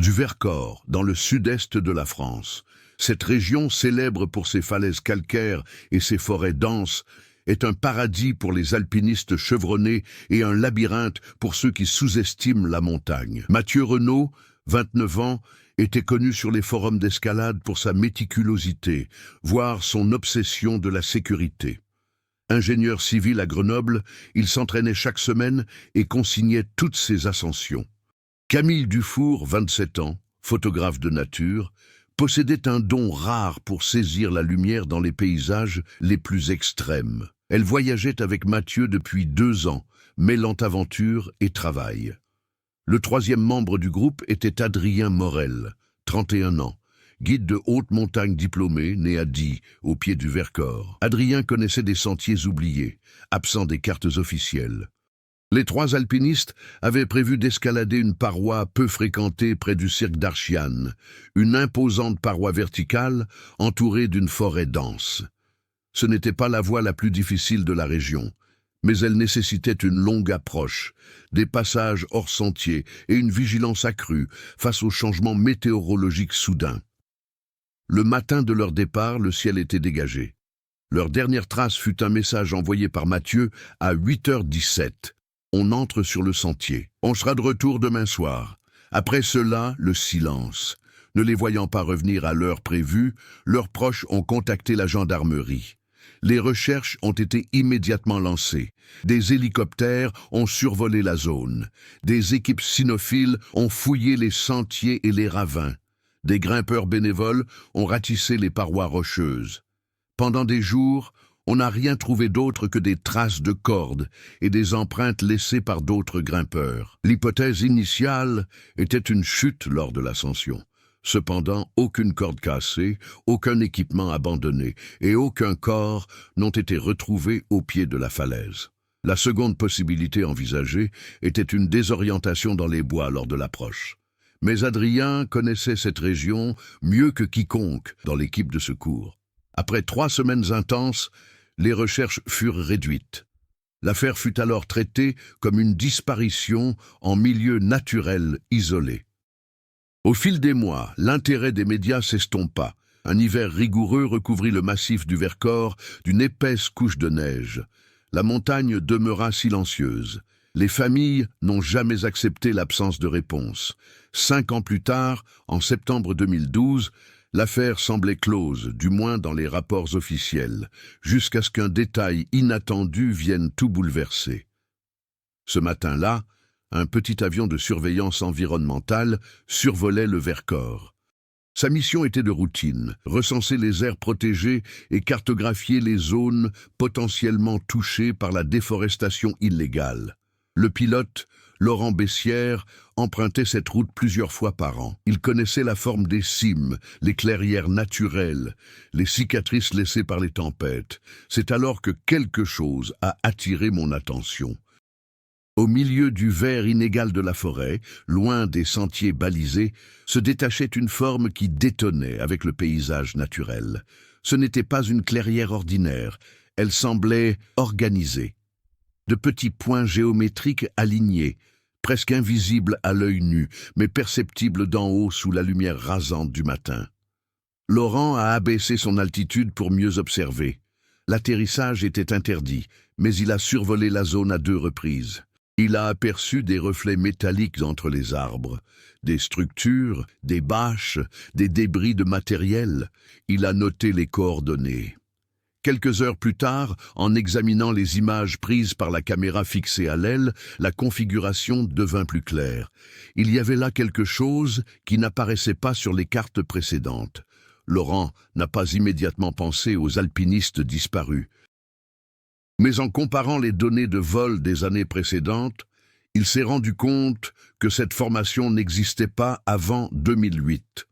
Du Vercors, dans le sud-est de la France. Cette région, célèbre pour ses falaises calcaires et ses forêts denses, est un paradis pour les alpinistes chevronnés et un labyrinthe pour ceux qui sous-estiment la montagne. Mathieu Renaud, 29 ans, était connu sur les forums d'escalade pour sa méticulosité, voire son obsession de la sécurité. Ingénieur civil à Grenoble, il s'entraînait chaque semaine et consignait toutes ses ascensions. Camille Dufour, 27 ans, photographe de nature, possédait un don rare pour saisir la lumière dans les paysages les plus extrêmes. Elle voyageait avec Mathieu depuis 2 ans, mêlant aventure et travail. Le troisième membre du groupe était Adrien Morel, 31 ans, guide de haute montagne diplômé, né à Die, au pied du Vercors. Adrien connaissait des sentiers oubliés, absents des cartes officielles. Les 3 alpinistes avaient prévu d'escalader une paroi peu fréquentée près du cirque d'Archiane, une imposante paroi verticale entourée d'une forêt dense. Ce n'était pas la voie la plus difficile de la région, mais elle nécessitait une longue approche, des passages hors sentier et une vigilance accrue face aux changements météorologiques soudains. Le matin de leur départ, le ciel était dégagé. Leur dernière trace fut un message envoyé par Mathieu à 8h17. On entre sur le sentier. On sera de retour demain soir. Après cela, le silence. Ne les voyant pas revenir à l'heure prévue, leurs proches ont contacté la gendarmerie. Les recherches ont été immédiatement lancées. Des hélicoptères ont survolé la zone. Des équipes cynophiles ont fouillé les sentiers et les ravins. Des grimpeurs bénévoles ont ratissé les parois rocheuses. Pendant des jours, on n'a rien trouvé d'autre que des traces de cordes et des empreintes laissées par d'autres grimpeurs. L'hypothèse initiale était une chute lors de l'ascension. Cependant, aucune corde cassée, aucun équipement abandonné et aucun corps n'ont été retrouvés au pied de la falaise. La seconde possibilité envisagée était une désorientation dans les bois lors de l'approche. Mais Adrien connaissait cette région mieux que quiconque dans l'équipe de secours. Après 3 semaines intenses, les recherches furent réduites. L'affaire fut alors traitée comme une disparition en milieu naturel isolé. Au fil des mois, l'intérêt des médias s'estompa. Un hiver rigoureux recouvrit le massif du Vercors d'une épaisse couche de neige. La montagne demeura silencieuse. Les familles n'ont jamais accepté l'absence de réponse. 5 ans plus tard, en septembre 2012, l'affaire semblait close, du moins dans les rapports officiels, jusqu'à ce qu'un détail inattendu vienne tout bouleverser. Ce matin-là, un petit avion de surveillance environnementale survolait le Vercors. Sa mission était de routine, recenser les aires protégées et cartographier les zones potentiellement touchées par la déforestation illégale. Le pilote, Laurent Bessières, empruntait cette route plusieurs fois par an. Il connaissait la forme des cimes, les clairières naturelles, les cicatrices laissées par les tempêtes. C'est alors que quelque chose a attiré mon attention. Au milieu du vert inégal de la forêt, loin des sentiers balisés, se détachait une forme qui détonnait avec le paysage naturel. Ce n'était pas une clairière ordinaire, elle semblait organisée. De petits points géométriques alignés, presque invisibles à l'œil nu, mais perceptibles d'en haut sous la lumière rasante du matin. Laurent a abaissé son altitude pour mieux observer. L'atterrissage était interdit, mais il a survolé la zone à 2 reprises. Il a aperçu des reflets métalliques entre les arbres, des structures, des bâches, des débris de matériel. Il a noté les coordonnées. Quelques heures plus tard, en examinant les images prises par la caméra fixée à l'aile, la configuration devint plus claire. Il y avait là quelque chose qui n'apparaissait pas sur les cartes précédentes. Laurent n'a pas immédiatement pensé aux alpinistes disparus. Mais en comparant les données de vol des années précédentes, il s'est rendu compte que cette formation n'existait pas avant 2008.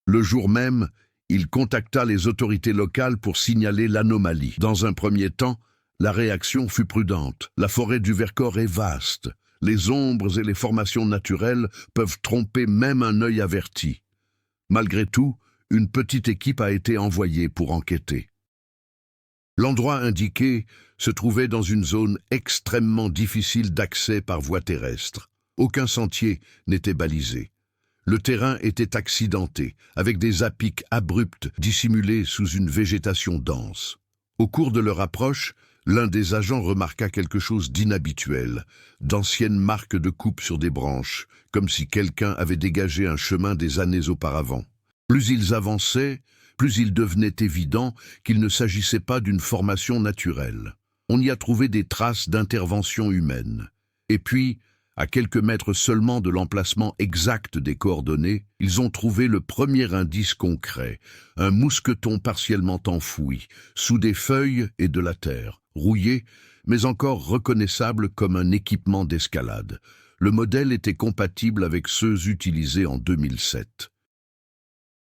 Le jour même, il contacta les autorités locales pour signaler l'anomalie. Dans un premier temps, la réaction fut prudente. La forêt du Vercors est vaste. Les ombres et les formations naturelles peuvent tromper même un œil averti. Malgré tout, une petite équipe a été envoyée pour enquêter. L'endroit indiqué se trouvait dans une zone extrêmement difficile d'accès par voie terrestre. Aucun sentier n'était balisé. Le terrain était accidenté, avec des apics abrupts dissimulés sous une végétation dense. Au cours de leur approche, l'un des agents remarqua quelque chose d'inhabituel, d'anciennes marques de coupe sur des branches, comme si quelqu'un avait dégagé un chemin des années auparavant. Plus ils avançaient, plus il devenait évident qu'il ne s'agissait pas d'une formation naturelle. On y a trouvé des traces d'intervention humaine. Et puis, à quelques mètres seulement de l'emplacement exact des coordonnées, ils ont trouvé le premier indice concret, un mousqueton partiellement enfoui, sous des feuilles et de la terre, rouillé, mais encore reconnaissable comme un équipement d'escalade. Le modèle était compatible avec ceux utilisés en 2007.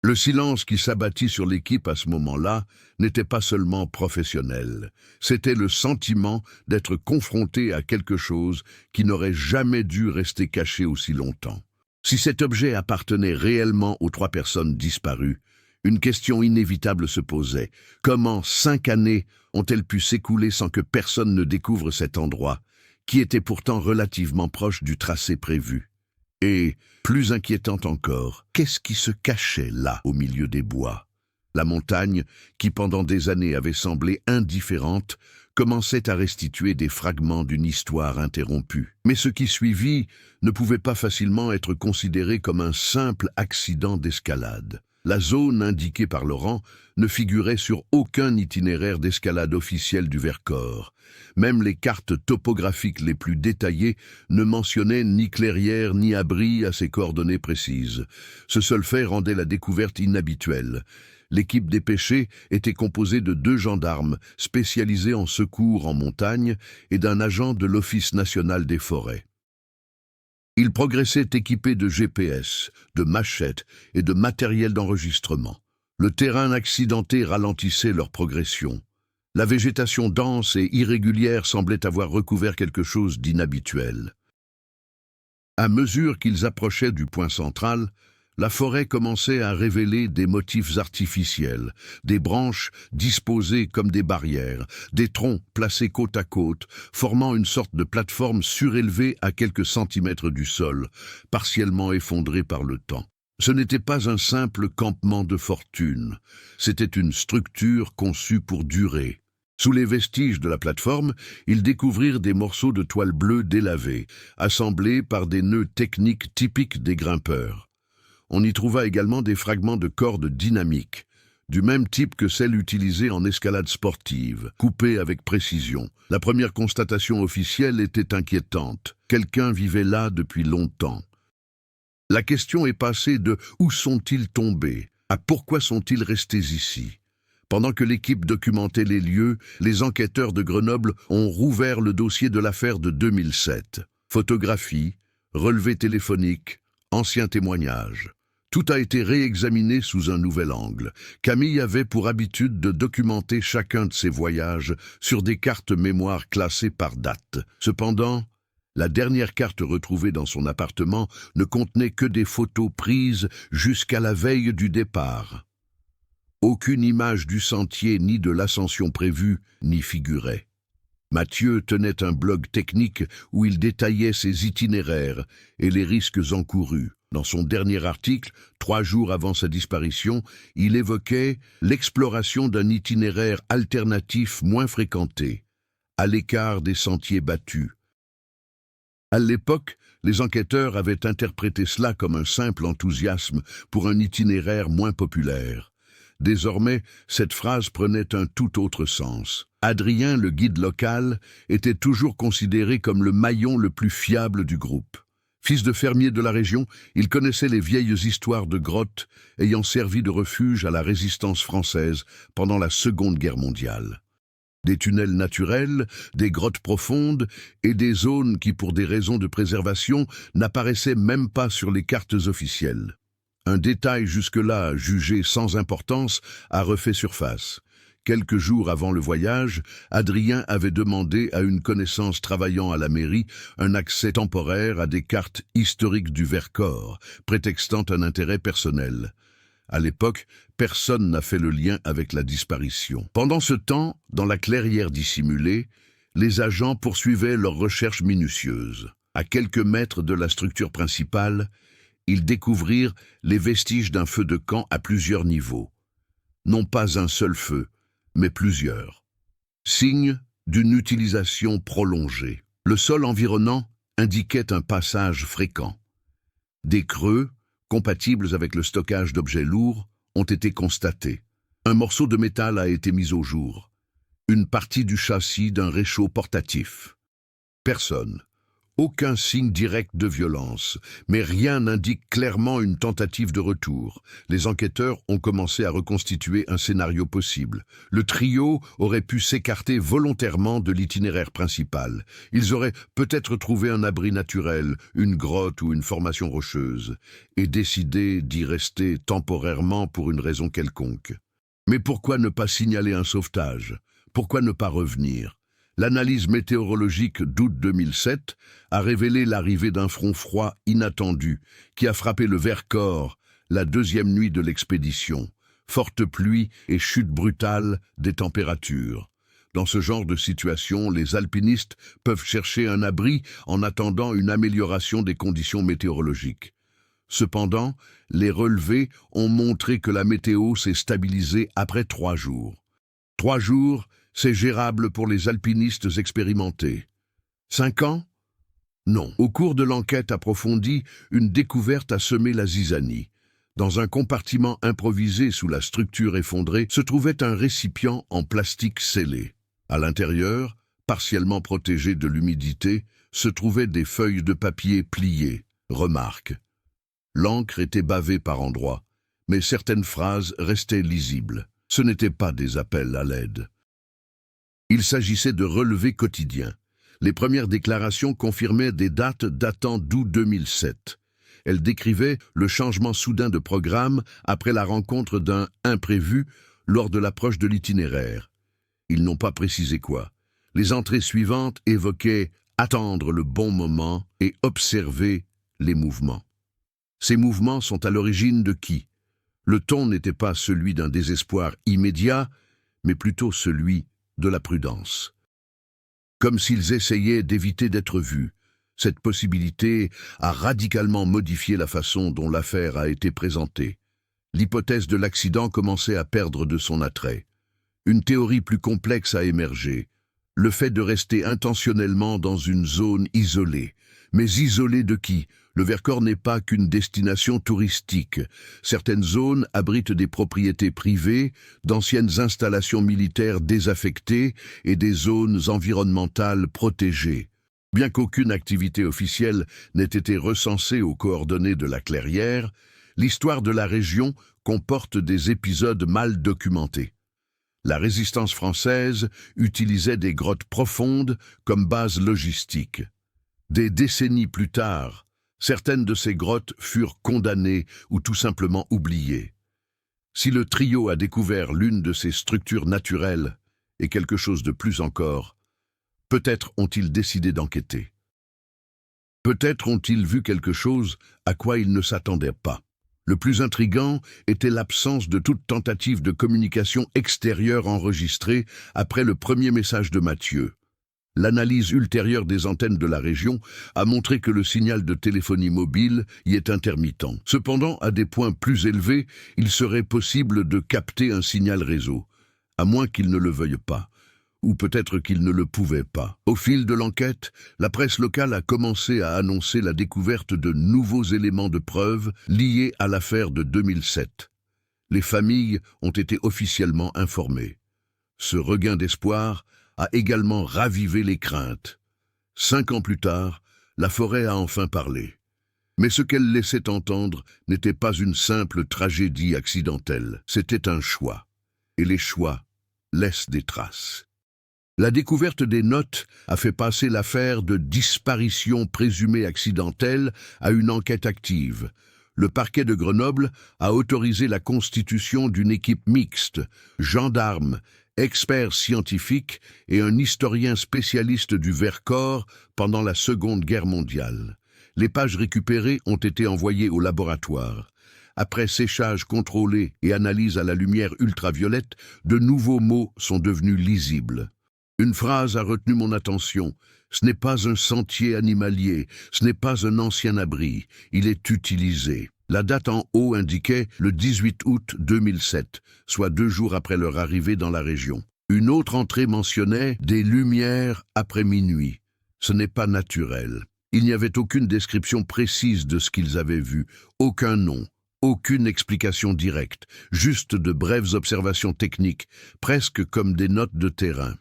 Le silence qui s'abattit sur l'équipe à ce moment-là n'était pas seulement professionnel, c'était le sentiment d'être confronté à quelque chose qui n'aurait jamais dû rester caché aussi longtemps. Si cet objet appartenait réellement aux 3 personnes disparues, une question inévitable se posait. Comment 5 années ont-elles pu s'écouler sans que personne ne découvre cet endroit, qui était pourtant relativement proche du tracé prévu? Et, plus inquiétant encore, qu'est-ce qui se cachait là, au milieu des bois? La montagne, qui pendant des années avait semblé indifférente, commençait à restituer des fragments d'une histoire interrompue. Mais ce qui suivit ne pouvait pas facilement être considéré comme un simple accident d'escalade. La zone indiquée par Laurent ne figurait sur aucun itinéraire d'escalade officiel du Vercors. Même les cartes topographiques les plus détaillées ne mentionnaient ni clairière ni abri à ces coordonnées précises. Ce seul fait rendait la découverte inhabituelle. L'équipe dépêchée était composée de 2 gendarmes spécialisés en secours en montagne et d'un agent de l'Office national des forêts. Ils progressaient équipés de GPS, de machettes et de matériel d'enregistrement. Le terrain accidenté ralentissait leur progression. La végétation dense et irrégulière semblait avoir recouvert quelque chose d'inhabituel. À mesure qu'ils approchaient du point central, la forêt commençait à révéler des motifs artificiels, des branches disposées comme des barrières, des troncs placés côte à côte, formant une sorte de plateforme surélevée à quelques centimètres du sol, partiellement effondrée par le temps. Ce n'était pas un simple campement de fortune, c'était une structure conçue pour durer. Sous les vestiges de la plateforme, ils découvrirent des morceaux de toile bleue délavés, assemblés par des nœuds techniques typiques des grimpeurs. On y trouva également des fragments de cordes dynamiques, du même type que celles utilisées en escalade sportive, coupées avec précision. La première constatation officielle était inquiétante. Quelqu'un vivait là depuis longtemps. La question est passée de « où sont-ils tombés ?» à « pourquoi sont-ils restés ici ?» Pendant que l'équipe documentait les lieux, les enquêteurs de Grenoble ont rouvert le dossier de l'affaire de 2007. Photographies, relevés téléphoniques, anciens témoignages. Tout a été réexaminé sous un nouvel angle. Camille avait pour habitude de documenter chacun de ses voyages sur des cartes mémoire classées par date. Cependant, la dernière carte retrouvée dans son appartement ne contenait que des photos prises jusqu'à la veille du départ. Aucune image du sentier ni de l'ascension prévue n'y figurait. Mathieu tenait un blog technique où il détaillait ses itinéraires et les risques encourus. Dans son dernier article, 3 jours avant sa disparition, il évoquait l'exploration d'un itinéraire alternatif moins fréquenté, à l'écart des sentiers battus. À l'époque, les enquêteurs avaient interprété cela comme un simple enthousiasme pour un itinéraire moins populaire. Désormais, cette phrase prenait un tout autre sens. Adrien, le guide local, était toujours considéré comme le maillon le plus fiable du groupe. Fils de fermier de la région, il connaissait les vieilles histoires de grottes ayant servi de refuge à la résistance française pendant la Seconde Guerre mondiale. Des tunnels naturels, des grottes profondes et des zones qui, pour des raisons de préservation, n'apparaissaient même pas sur les cartes officielles. Un détail jusque-là jugé sans importance a refait surface. Quelques jours avant le voyage, Adrien avait demandé à une connaissance travaillant à la mairie un accès temporaire à des cartes historiques du Vercors, prétextant un intérêt personnel. À l'époque, personne n'a fait le lien avec la disparition. Pendant ce temps, dans la clairière dissimulée, les agents poursuivaient leurs recherches minutieuses. À quelques mètres de la structure principale, Ils découvrirent les vestiges d'un feu de camp à plusieurs niveaux. Non pas un seul feu, mais plusieurs. Signe d'une utilisation prolongée. Le sol environnant indiquait un passage fréquent. Des creux, compatibles avec le stockage d'objets lourds, ont été constatés. Un morceau de métal a été mis au jour. Une partie du châssis d'un réchaud portatif. Personne. Aucun signe direct de violence, mais rien n'indique clairement une tentative de retour. Les enquêteurs ont commencé à reconstituer un scénario possible. Le trio aurait pu s'écarter volontairement de l'itinéraire principal. Ils auraient peut-être trouvé un abri naturel, une grotte ou une formation rocheuse, et décidé d'y rester temporairement pour une raison quelconque. Mais pourquoi ne pas signaler un sauvetage? Pourquoi ne pas revenir? L'analyse météorologique d'août 2007 a révélé l'arrivée d'un front froid inattendu qui a frappé le Vercors la deuxième nuit de l'expédition. Forte pluie et chute brutale des températures. Dans ce genre de situation, les alpinistes peuvent chercher un abri en attendant une amélioration des conditions météorologiques. Cependant, les relevés ont montré que la météo s'est stabilisée après 3 jours. 3 jours, c'est gérable pour les alpinistes expérimentés. 5 ans? Non. Au cours de l'enquête approfondie, une découverte a semé la zizanie. Dans un compartiment improvisé sous la structure effondrée, se trouvait un récipient en plastique scellé. À l'intérieur, partiellement protégé de l'humidité, se trouvaient des feuilles de papier pliées. Remarque. L'encre était bavée par endroits, mais certaines phrases restaient lisibles. Ce n'étaient pas des appels à l'aide. Il s'agissait de relevés quotidiens. Les premières déclarations confirmaient des dates datant d'août 2007. Elles décrivaient le changement soudain de programme après la rencontre d'un imprévu lors de l'approche de l'itinéraire. Ils n'ont pas précisé quoi. Les entrées suivantes évoquaient attendre le bon moment et observer les mouvements. Ces mouvements sont à l'origine de qui? Le ton n'était pas celui d'un désespoir immédiat, mais plutôt celui de la prudence. Comme s'ils essayaient d'éviter d'être vus, cette possibilité a radicalement modifié la façon dont l'affaire a été présentée. L'hypothèse de l'accident commençait à perdre de son attrait. Une théorie plus complexe a émergé, le fait de rester intentionnellement dans une zone isolée. Mais isolée de qui? Le Vercors n'est pas qu'une destination touristique. Certaines zones abritent des propriétés privées, d'anciennes installations militaires désaffectées et des zones environnementales protégées. Bien qu'aucune activité officielle n'ait été recensée aux coordonnées de la Clairière, l'histoire de la région comporte des épisodes mal documentés. La résistance française utilisait des grottes profondes comme base logistique. Des décennies plus tard, certaines de ces grottes furent condamnées ou tout simplement oubliées. Si le trio a découvert l'une de ces structures naturelles, et quelque chose de plus encore, peut-être ont-ils décidé d'enquêter. Peut-être ont-ils vu quelque chose à quoi ils ne s'attendaient pas. Le plus intriguant était l'absence de toute tentative de communication extérieure enregistrée après le premier message de Mathieu. L'analyse ultérieure des antennes de la région a montré que le signal de téléphonie mobile y est intermittent. Cependant, à des points plus élevés, il serait possible de capter un signal réseau, à moins qu'ils ne le veuillent pas, ou peut-être qu'ils ne le pouvaient pas. Au fil de l'enquête, la presse locale a commencé à annoncer la découverte de nouveaux éléments de preuve liés à l'affaire de 2007. Les familles ont été officiellement informées. Ce regain d'espoir a également ravivé les craintes. 5 ans plus tard, la forêt a enfin parlé. Mais ce qu'elle laissait entendre n'était pas une simple tragédie accidentelle, c'était un choix. Et les choix laissent des traces. La découverte des notes a fait passer l'affaire de disparition présumée accidentelle à une enquête active. Le parquet de Grenoble a autorisé la constitution d'une équipe mixte, gendarmes, experts scientifiques et un historien spécialiste du Vercors pendant la Seconde Guerre mondiale. Les pages récupérées ont été envoyées au laboratoire. Après séchage contrôlé et analyse à la lumière ultraviolette, de nouveaux mots sont devenus lisibles. Une phrase a retenu mon attention. Ce n'est pas un sentier animalier, ce n'est pas un ancien abri, il est utilisé. La date en haut indiquait le 18 août 2007, soit 2 jours après leur arrivée dans la région. Une autre entrée mentionnait des lumières après minuit. Ce n'est pas naturel. Il n'y avait aucune description précise de ce qu'ils avaient vu, aucun nom, aucune explication directe, juste de brèves observations techniques, presque comme des notes de terrain.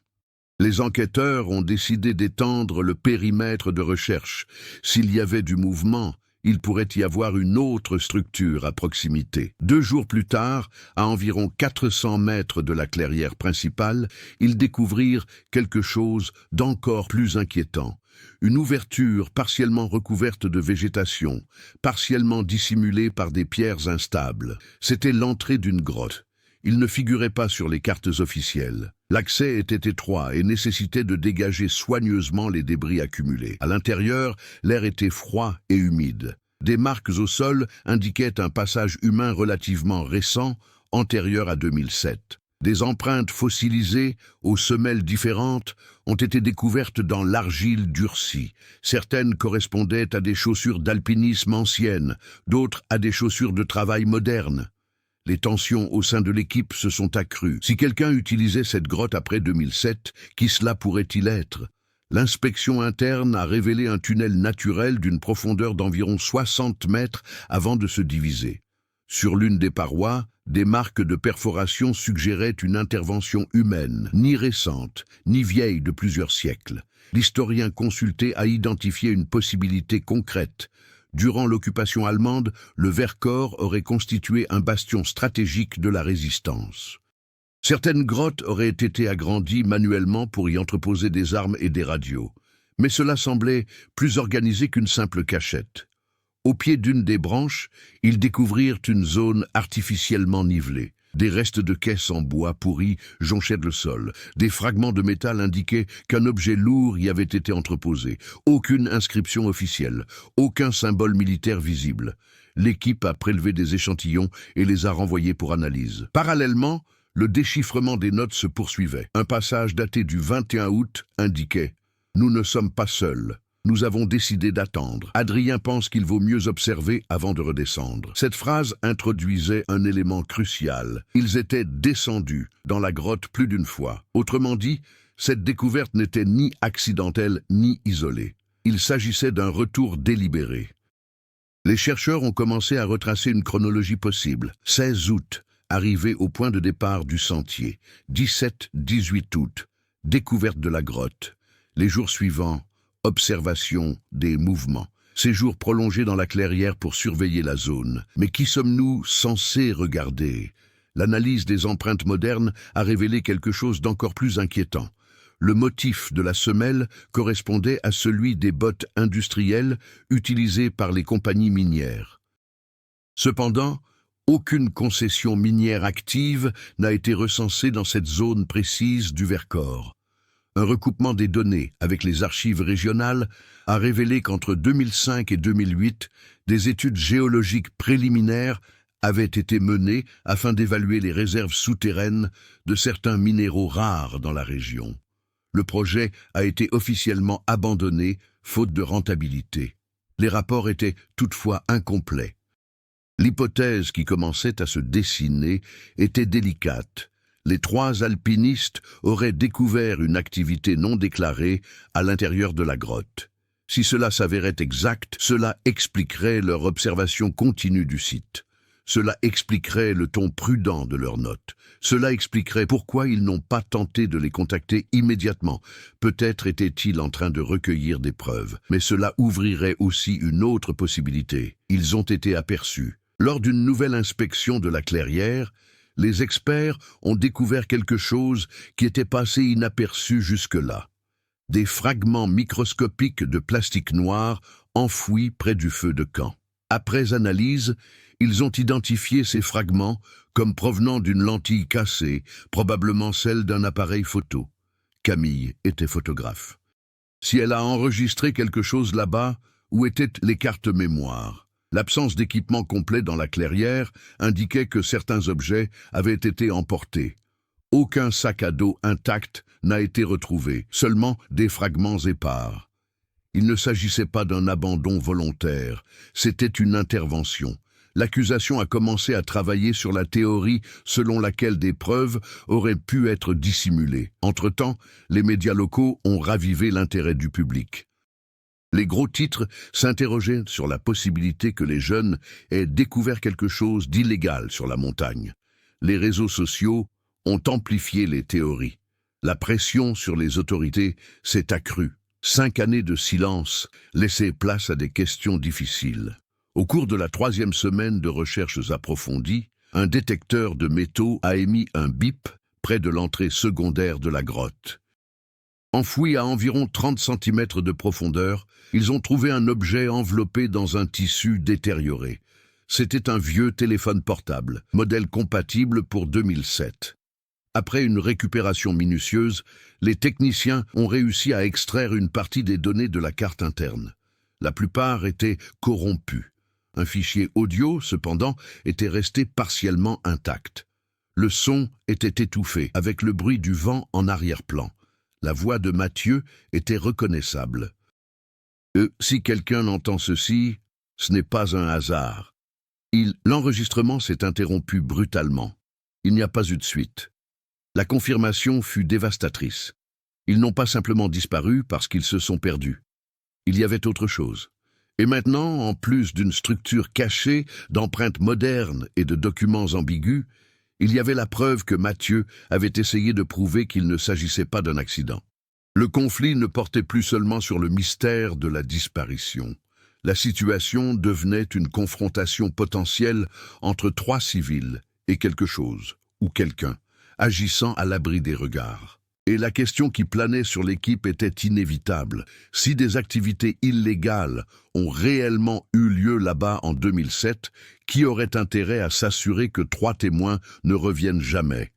Les enquêteurs ont décidé d'étendre le périmètre de recherche. S'il y avait du mouvement, il pourrait y avoir une autre structure à proximité. 2 jours plus tard, à environ 400 mètres de la clairière principale, ils découvrirent quelque chose d'encore plus inquiétant. Une ouverture partiellement recouverte de végétation, partiellement dissimulée par des pierres instables. C'était l'entrée d'une grotte. Il ne figurait pas sur les cartes officielles. L'accès était étroit et nécessitait de dégager soigneusement les débris accumulés. À l'intérieur, l'air était froid et humide. Des marques au sol indiquaient un passage humain relativement récent, antérieur à 2007. Des empreintes fossilisées, aux semelles différentes, ont été découvertes dans l'argile durcie. Certaines correspondaient à des chaussures d'alpinisme anciennes, d'autres à des chaussures de travail modernes. Les tensions au sein de l'équipe se sont accrues. Si quelqu'un utilisait cette grotte après 2007, qui cela pourrait-il être? L'inspection interne a révélé un tunnel naturel d'une profondeur d'environ 60 mètres avant de se diviser. Sur l'une des parois, des marques de perforation suggéraient une intervention humaine, ni récente, ni vieille de plusieurs siècles. L'historien consulté a identifié une possibilité concrète. Durant l'occupation allemande, le Vercors aurait constitué un bastion stratégique de la résistance. Certaines grottes auraient été agrandies manuellement pour y entreposer des armes et des radios, mais cela semblait plus organisé qu'une simple cachette. Au pied d'une des branches, ils découvrirent une zone artificiellement nivelée. Des restes de caisses en bois pourri jonchaient le sol. Des fragments de métal indiquaient qu'un objet lourd y avait été entreposé. Aucune inscription officielle, aucun symbole militaire visible. L'équipe a prélevé des échantillons et les a renvoyés pour analyse. Parallèlement, le déchiffrement des notes se poursuivait. Un passage daté du 21 août indiquait « Nous ne sommes pas seuls. Nous avons décidé d'attendre. Adrien pense qu'il vaut mieux observer avant de redescendre. » Cette phrase introduisait un élément crucial. Ils étaient descendus dans la grotte plus d'une fois. Autrement dit, cette découverte n'était ni accidentelle ni isolée. Il s'agissait d'un retour délibéré. Les chercheurs ont commencé à retracer une chronologie possible. 16 août, arrivé au point de départ du sentier. 17-18 août, découverte de la grotte. Les jours suivants, observation des mouvements. Séjour prolongé dans la clairière pour surveiller la zone. Mais qui sommes-nous censés regarder? L'analyse des empreintes modernes a révélé quelque chose d'encore plus inquiétant. Le motif de la semelle correspondait à celui des bottes industrielles utilisées par les compagnies minières. Cependant, aucune concession minière active n'a été recensée dans cette zone précise du Vercors. Un recoupement des données avec les archives régionales a révélé qu'entre 2005 et 2008, des études géologiques préliminaires avaient été menées afin d'évaluer les réserves souterraines de certains minéraux rares dans la région. Le projet a été officiellement abandonné, faute de rentabilité. Les rapports étaient toutefois incomplets. L'hypothèse qui commençait à se dessiner était délicate. Les 3 alpinistes auraient découvert une activité non déclarée à l'intérieur de la grotte. Si cela s'avérait exact, cela expliquerait leur observation continue du site. Cela expliquerait le ton prudent de leurs notes. Cela expliquerait pourquoi ils n'ont pas tenté de les contacter immédiatement. Peut-être étaient-ils en train de recueillir des preuves. Mais cela ouvrirait aussi une autre possibilité. Ils ont été aperçus. Lors d'une nouvelle inspection de la clairière, les experts ont découvert quelque chose qui était passé inaperçu jusque-là. Des fragments microscopiques de plastique noir enfouis près du feu de camp. Après analyse, ils ont identifié ces fragments comme provenant d'une lentille cassée, probablement celle d'un appareil photo. Camille était photographe. Si elle a enregistré quelque chose là-bas, où étaient les cartes mémoire? L'absence d'équipement complet dans la clairière indiquait que certains objets avaient été emportés. Aucun sac à dos intact n'a été retrouvé, seulement des fragments épars. Il ne s'agissait pas d'un abandon volontaire, c'était une intervention. L'accusation a commencé à travailler sur la théorie selon laquelle des preuves auraient pu être dissimulées. Entre-temps, les médias locaux ont ravivé l'intérêt du public. Les gros titres s'interrogeaient sur la possibilité que les jeunes aient découvert quelque chose d'illégal sur la montagne. Les réseaux sociaux ont amplifié les théories. La pression sur les autorités s'est accrue. 5 années de silence laissaient place à des questions difficiles. Au cours de la 3e semaine de recherches approfondies, un détecteur de métaux a émis un bip près de l'entrée secondaire de la grotte. Enfouis à environ 30 cm de profondeur, ils ont trouvé un objet enveloppé dans un tissu détérioré. C'était un vieux téléphone portable, modèle compatible pour 2007. Après une récupération minutieuse, les techniciens ont réussi à extraire une partie des données de la carte interne. La plupart étaient corrompues. Un fichier audio, cependant, était resté partiellement intact. Le son était étouffé, avec le bruit du vent en arrière-plan. La voix de Mathieu était reconnaissable. Si quelqu'un entend ceci, ce n'est pas un hasard. L'enregistrement s'est interrompu brutalement. Il n'y a pas eu de suite. La confirmation fut dévastatrice. Ils n'ont pas simplement disparu parce qu'ils se sont perdus. Il y avait autre chose. Et maintenant, en plus d'une structure cachée, d'empreintes modernes et de documents ambigus, il y avait la preuve que Mathieu avait essayé de prouver qu'il ne s'agissait pas d'un accident. Le conflit ne portait plus seulement sur le mystère de la disparition. La situation devenait une confrontation potentielle entre 3 civils et quelque chose, ou quelqu'un, agissant à l'abri des regards. Et la question qui planait sur l'équipe était inévitable. Si des activités illégales ont réellement eu lieu là-bas en 2007, qui aurait intérêt à s'assurer que 3 témoins ne reviennent jamais?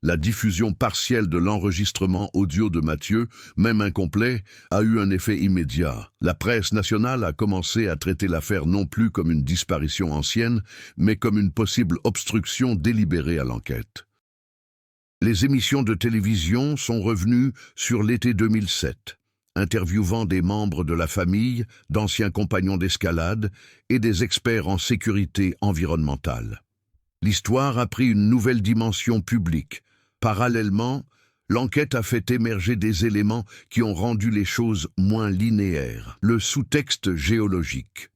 La diffusion partielle de l'enregistrement audio de Mathieu, même incomplet, a eu un effet immédiat. La presse nationale a commencé à traiter l'affaire non plus comme une disparition ancienne, mais comme une possible obstruction délibérée à l'enquête. Les émissions de télévision sont revenues sur l'été 2007, interviewant des membres de la famille, d'anciens compagnons d'escalade et des experts en sécurité environnementale. L'histoire a pris une nouvelle dimension publique. Parallèlement, l'enquête a fait émerger des éléments qui ont rendu les choses moins linéaires. Le sous-texte géologique.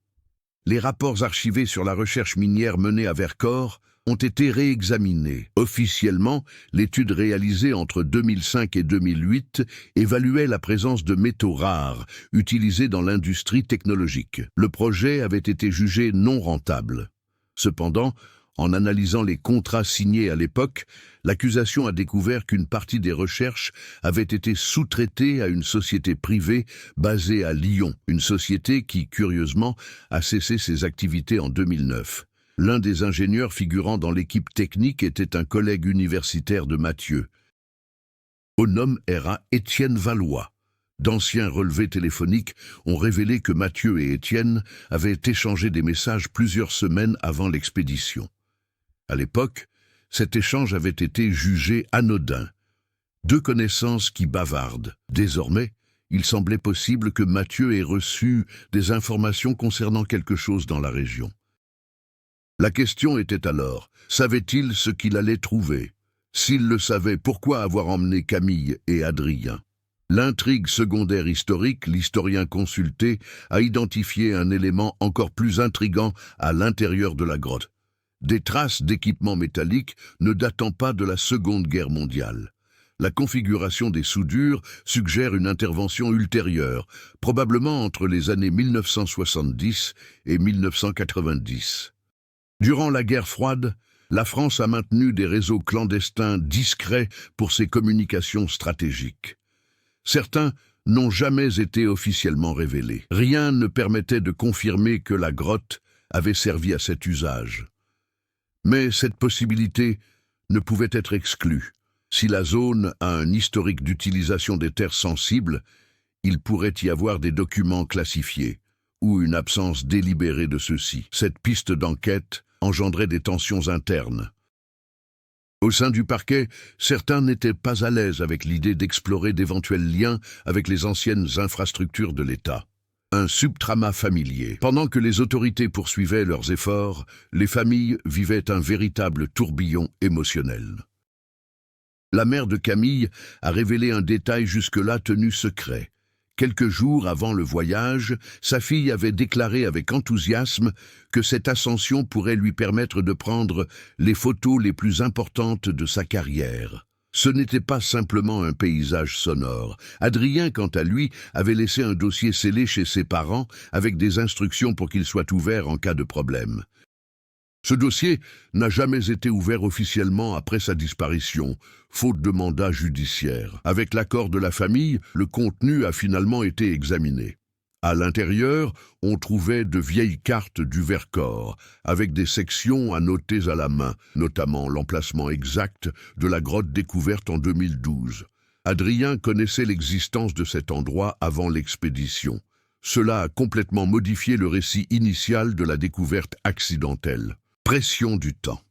Les rapports archivés sur la recherche minière menée à Vercors ont été réexaminés. Officiellement, l'étude réalisée entre 2005 et 2008 évaluait la présence de métaux rares utilisés dans l'industrie technologique. Le projet avait été jugé non rentable. Cependant, en analysant les contrats signés à l'époque, l'accusation a découvert qu'une partie des recherches avait été sous-traitée à une société privée basée à Lyon, une société qui, curieusement, a cessé ses activités en 2009. L'un des ingénieurs figurant dans l'équipe technique était un collègue universitaire de Mathieu. Au nom era Étienne Valois. D'anciens relevés téléphoniques ont révélé que Mathieu et Étienne avaient échangé des messages plusieurs semaines avant l'expédition. À l'époque, cet échange avait été jugé anodin. 2 connaissances qui bavardent. Désormais, il semblait possible que Mathieu ait reçu des informations concernant quelque chose dans la région. La question était alors, savait-il ce qu'il allait trouver? S'il le savait, pourquoi avoir emmené Camille et Adrien? L'intrigue secondaire historique, l'historien consulté, a identifié un élément encore plus intrigant à l'intérieur de la grotte. Des traces d'équipements métalliques ne datant pas de la Seconde Guerre mondiale. La configuration des soudures suggère une intervention ultérieure, probablement entre les années 1970 et 1990. Durant la guerre froide, la France a maintenu des réseaux clandestins discrets pour ses communications stratégiques. Certains n'ont jamais été officiellement révélés. Rien ne permettait de confirmer que la grotte avait servi à cet usage. Mais cette possibilité ne pouvait être exclue. Si la zone a un historique d'utilisation des terres sensibles, il pourrait y avoir des documents classifiés ou une absence délibérée de ceux-ci. Cette piste d'enquête engendrait des tensions internes. Au sein du parquet, certains n'étaient pas à l'aise avec l'idée d'explorer d'éventuels liens avec les anciennes infrastructures de l'État. Un subtrauma familier. Pendant que les autorités poursuivaient leurs efforts, les familles vivaient un véritable tourbillon émotionnel. La mère de Camille a révélé un détail jusque-là tenu secret. Quelques jours avant le voyage, sa fille avait déclaré avec enthousiasme que cette ascension pourrait lui permettre de prendre les photos les plus importantes de sa carrière. Ce n'était pas simplement un paysage sonore. Adrien, quant à lui, avait laissé un dossier scellé chez ses parents avec des instructions pour qu'il soit ouvert en cas de problème. Ce dossier n'a jamais été ouvert officiellement après sa disparition, faute de mandat judiciaire. Avec l'accord de la famille, le contenu a finalement été examiné. À l'intérieur, on trouvait de vieilles cartes du Vercors, avec des sections annotées à la main, notamment l'emplacement exact de la grotte découverte en 2012. Adrien connaissait l'existence de cet endroit avant l'expédition. Cela a complètement modifié le récit initial de la découverte accidentelle. Pression du temps.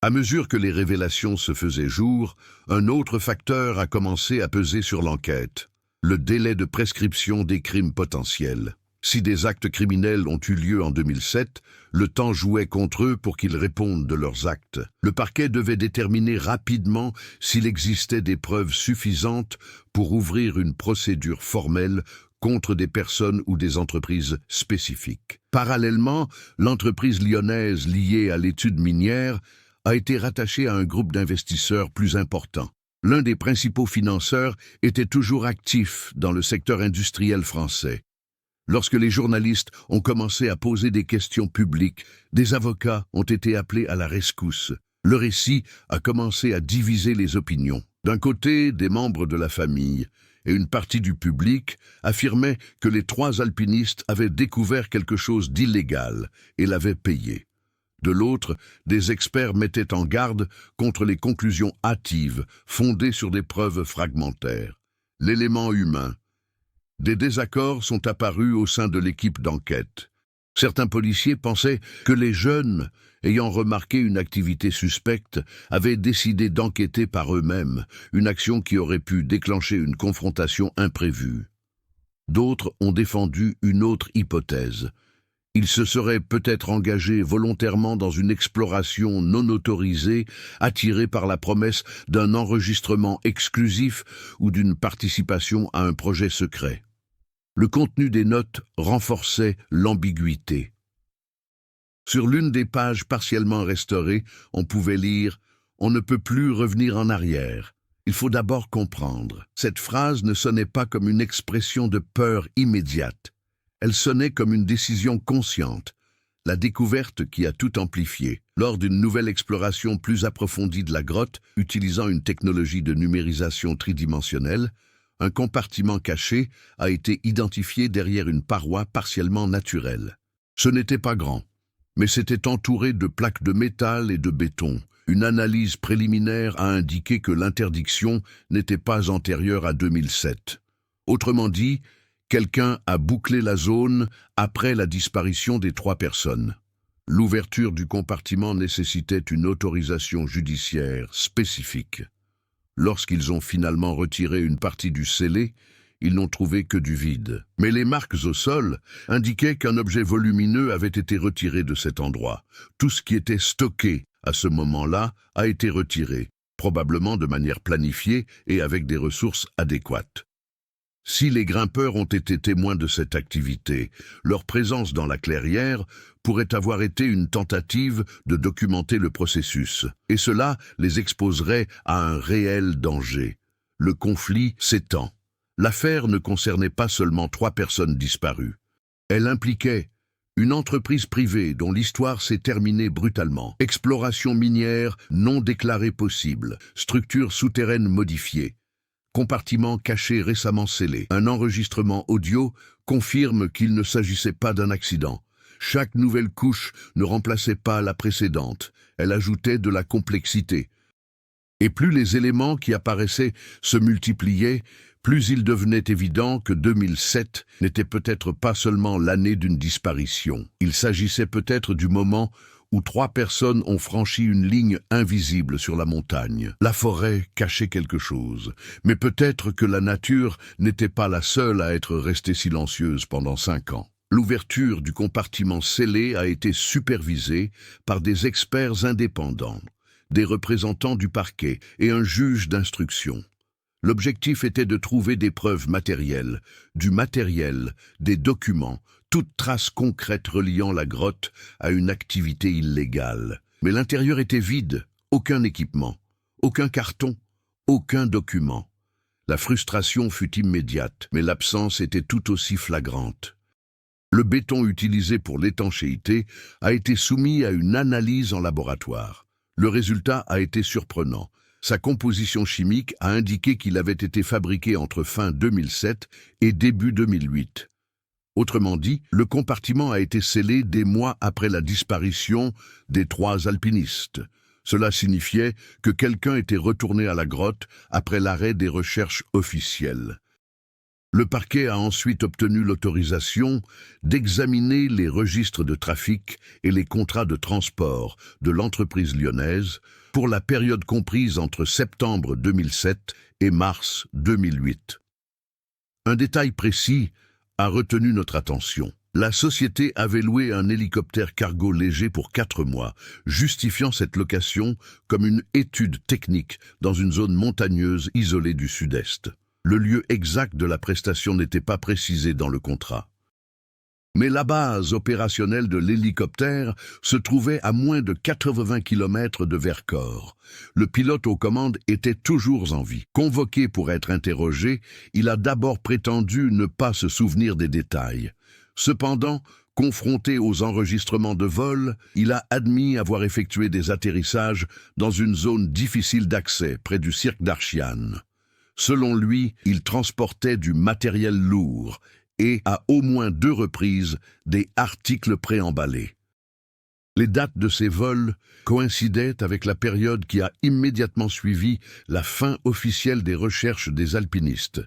À mesure que les révélations se faisaient jour, un autre facteur a commencé à peser sur l'enquête. Le délai de prescription des crimes potentiels. Si des actes criminels ont eu lieu en 2007, le temps jouait contre eux pour qu'ils répondent de leurs actes. Le parquet devait déterminer rapidement s'il existait des preuves suffisantes pour ouvrir une procédure formelle contre des personnes ou des entreprises spécifiques. Parallèlement, l'entreprise lyonnaise liée à l'étude minière a été rattachée à un groupe d'investisseurs plus important. L'un des principaux financeurs était toujours actif dans le secteur industriel français. Lorsque les journalistes ont commencé à poser des questions publiques, des avocats ont été appelés à la rescousse. Le récit a commencé à diviser les opinions. D'un côté, des membres de la famille et une partie du public affirmaient que les 3 alpinistes avaient découvert quelque chose d'illégal et l'avaient payé. De l'autre, des experts mettaient en garde contre les conclusions hâtives, fondées sur des preuves fragmentaires. L'élément humain. Des désaccords sont apparus au sein de l'équipe d'enquête. Certains policiers pensaient que les jeunes, ayant remarqué une activité suspecte, avaient décidé d'enquêter par eux-mêmes, une action qui aurait pu déclencher une confrontation imprévue. D'autres ont défendu une autre hypothèse. Ils se seraient peut-être engagés volontairement dans une exploration non autorisée, attirés par la promesse d'un enregistrement exclusif ou d'une participation à un projet secret. Le contenu des notes renforçait l'ambiguïté. Sur l'une des pages partiellement restaurées, on pouvait lire « On ne peut plus revenir en arrière. Il faut d'abord comprendre ». Cette phrase ne sonnait pas comme une expression de peur immédiate. Elle sonnait comme une décision consciente, la découverte qui a tout amplifié. Lors d'une nouvelle exploration plus approfondie de la grotte, utilisant une technologie de numérisation tridimensionnelle, un compartiment caché a été identifié derrière une paroi partiellement naturelle. Ce n'était pas grand, mais c'était entouré de plaques de métal et de béton. Une analyse préliminaire a indiqué que l'interdiction n'était pas antérieure à 2007. Autrement dit, quelqu'un a bouclé la zone après la disparition des 3 personnes. L'ouverture du compartiment nécessitait une autorisation judiciaire spécifique. Lorsqu'ils ont finalement retiré une partie du scellé, ils n'ont trouvé que du vide. Mais les marques au sol indiquaient qu'un objet volumineux avait été retiré de cet endroit. Tout ce qui était stocké à ce moment-là a été retiré, probablement de manière planifiée et avec des ressources adéquates. Si les grimpeurs ont été témoins de cette activité, leur présence dans la clairière pourrait avoir été une tentative de documenter le processus, et cela les exposerait à un réel danger. Le conflit s'étend. L'affaire ne concernait pas seulement 3 personnes disparues. Elle impliquait une entreprise privée dont l'histoire s'est terminée brutalement, exploration minière non déclarée possible, structure souterraine modifiée, compartiment caché récemment scellé. Un enregistrement audio confirme qu'il ne s'agissait pas d'un accident. Chaque nouvelle couche ne remplaçait pas la précédente, elle ajoutait de la complexité. Et plus les éléments qui apparaissaient se multipliaient, plus il devenait évident que 2007 n'était peut-être pas seulement l'année d'une disparition. Il s'agissait peut-être du moment où 3 personnes ont franchi une ligne invisible sur la montagne. La forêt cachait quelque chose, mais peut-être que la nature n'était pas la seule à être restée silencieuse pendant 5 ans. L'ouverture du compartiment scellé a été supervisée par des experts indépendants, des représentants du parquet et un juge d'instruction. L'objectif était de trouver des preuves matérielles, du matériel, des documents, toute trace concrète reliant la grotte à une activité illégale. Mais l'intérieur était vide, aucun équipement, aucun carton, aucun document. La frustration fut immédiate, mais l'absence était tout aussi flagrante. Le béton utilisé pour l'étanchéité a été soumis à une analyse en laboratoire. Le résultat a été surprenant. Sa composition chimique a indiqué qu'il avait été fabriqué entre fin 2007 et début 2008. Autrement dit, le compartiment a été scellé des mois après la disparition des 3 alpinistes. Cela signifiait que quelqu'un était retourné à la grotte après l'arrêt des recherches officielles. Le parquet a ensuite obtenu l'autorisation d'examiner les registres de trafic et les contrats de transport de l'entreprise lyonnaise pour la période comprise entre septembre 2007 et mars 2008. Un détail précis a retenu notre attention. La société avait loué un hélicoptère cargo léger pour 4 mois, justifiant cette location comme une étude technique dans une zone montagneuse isolée du sud-est. Le lieu exact de la prestation n'était pas précisé dans le contrat. Mais la base opérationnelle de l'hélicoptère se trouvait à moins de 80 km de Vercors. Le pilote aux commandes était toujours en vie. Convoqué pour être interrogé, il a d'abord prétendu ne pas se souvenir des détails. Cependant, confronté aux enregistrements de vol, il a admis avoir effectué des atterrissages dans une zone difficile d'accès près du cirque d'Archiane. Selon lui, il transportait du matériel lourd et, à au moins 2 reprises, des articles préemballés. Les dates de ces vols coïncidaient avec la période qui a immédiatement suivi la fin officielle des recherches des alpinistes.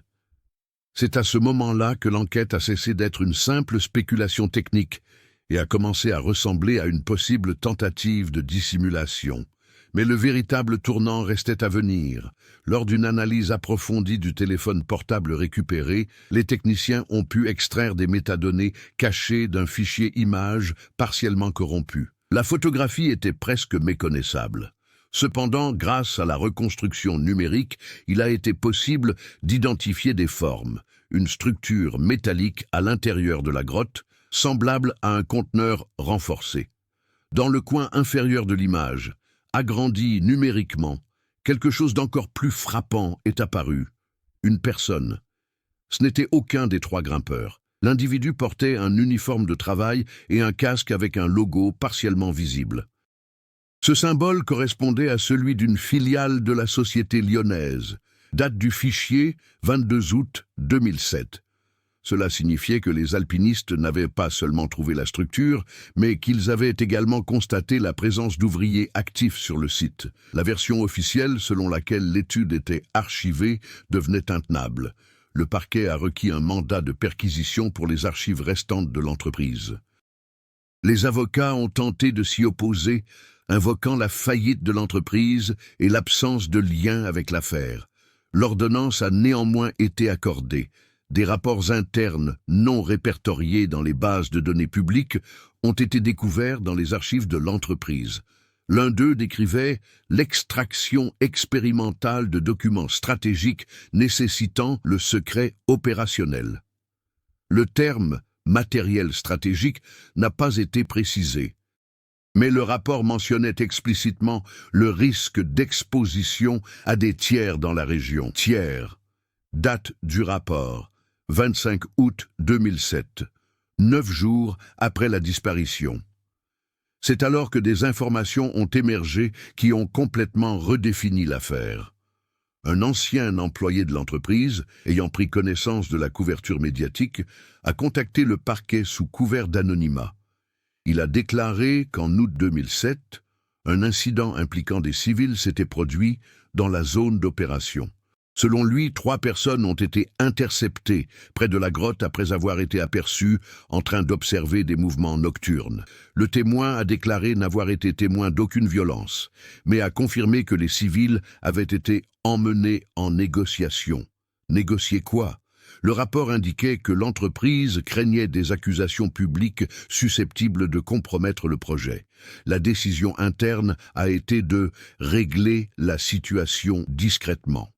C'est à ce moment-là que l'enquête a cessé d'être une simple spéculation technique et a commencé à ressembler à une possible tentative de dissimulation. Mais le véritable tournant restait à venir. Lors d'une analyse approfondie du téléphone portable récupéré, les techniciens ont pu extraire des métadonnées cachées d'un fichier image partiellement corrompu. La photographie était presque méconnaissable. Cependant, grâce à la reconstruction numérique, il a été possible d'identifier des formes, une structure métallique à l'intérieur de la grotte, semblable à un conteneur renforcé. Dans le coin inférieur de l'image, agrandi numériquement, quelque chose d'encore plus frappant est apparu. Une personne. Ce n'était aucun des 3 grimpeurs. L'individu portait un uniforme de travail et un casque avec un logo partiellement visible. Ce symbole correspondait à celui d'une filiale de la société lyonnaise. Date du fichier 22 août 2007. Cela signifiait que les alpinistes n'avaient pas seulement trouvé la structure, mais qu'ils avaient également constaté la présence d'ouvriers actifs sur le site. La version officielle, selon laquelle l'étude était archivée, devenait intenable. Le parquet a requis un mandat de perquisition pour les archives restantes de l'entreprise. Les avocats ont tenté de s'y opposer, invoquant la faillite de l'entreprise et l'absence de lien avec l'affaire. L'ordonnance a néanmoins été accordée. Des rapports internes non répertoriés dans les bases de données publiques ont été découverts dans les archives de l'entreprise. L'un d'eux décrivait l'extraction expérimentale de documents stratégiques nécessitant le secret opérationnel. Le terme « matériel stratégique » n'a pas été précisé, mais le rapport mentionnait explicitement le risque d'exposition à des tiers dans la région. Tiers. Date du rapport. 25 août 2007, 9 jours après la disparition. C'est alors que des informations ont émergé qui ont complètement redéfini l'affaire. Un ancien employé de l'entreprise, ayant pris connaissance de la couverture médiatique, a contacté le parquet sous couvert d'anonymat. Il a déclaré qu'en août 2007, un incident impliquant des civils s'était produit dans la zone d'opération. Selon lui, 3 personnes ont été interceptées près de la grotte après avoir été aperçues en train d'observer des mouvements nocturnes. Le témoin a déclaré n'avoir été témoin d'aucune violence, mais a confirmé que les civils avaient été emmenés en négociation. Négocier quoi? Le rapport indiquait que l'entreprise craignait des accusations publiques susceptibles de compromettre le projet. La décision interne a été de régler la situation discrètement.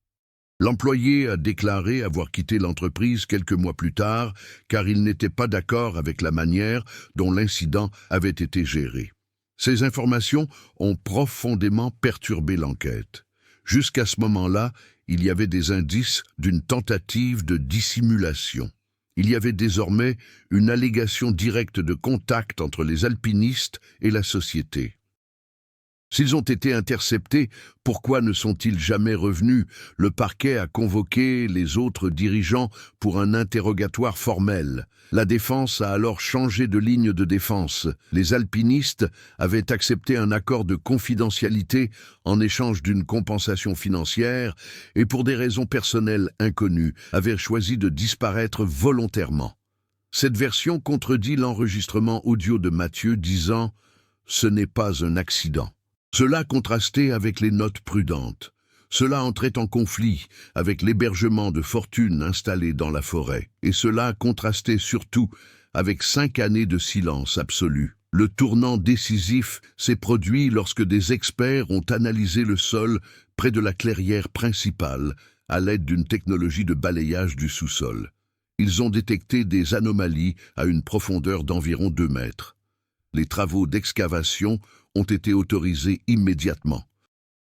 L'employé a déclaré avoir quitté l'entreprise quelques mois plus tard car il n'était pas d'accord avec la manière dont l'incident avait été géré. Ces informations ont profondément perturbé l'enquête. Jusqu'à ce moment-là, il y avait des indices d'une tentative de dissimulation. Il y avait désormais une allégation directe de contact entre les alpinistes et la société. S'ils ont été interceptés, pourquoi ne sont-ils jamais revenus? Le parquet a convoqué les autres dirigeants pour un interrogatoire formel. La défense a alors changé de ligne de défense. Les alpinistes avaient accepté un accord de confidentialité en échange d'une compensation financière et pour des raisons personnelles inconnues, avaient choisi de disparaître volontairement. Cette version contredit l'enregistrement audio de Mathieu disant « Ce n'est pas un accident ». Cela contrastait avec les notes prudentes. Cela entrait en conflit avec l'hébergement de fortune installé dans la forêt. Et cela contrastait surtout avec 5 années de silence absolu. Le tournant décisif s'est produit lorsque des experts ont analysé le sol près de la clairière principale à l'aide d'une technologie de balayage du sous-sol. Ils ont détecté des anomalies à une profondeur d'environ 2 mètres. Les travaux d'excavation ont été autorisés immédiatement.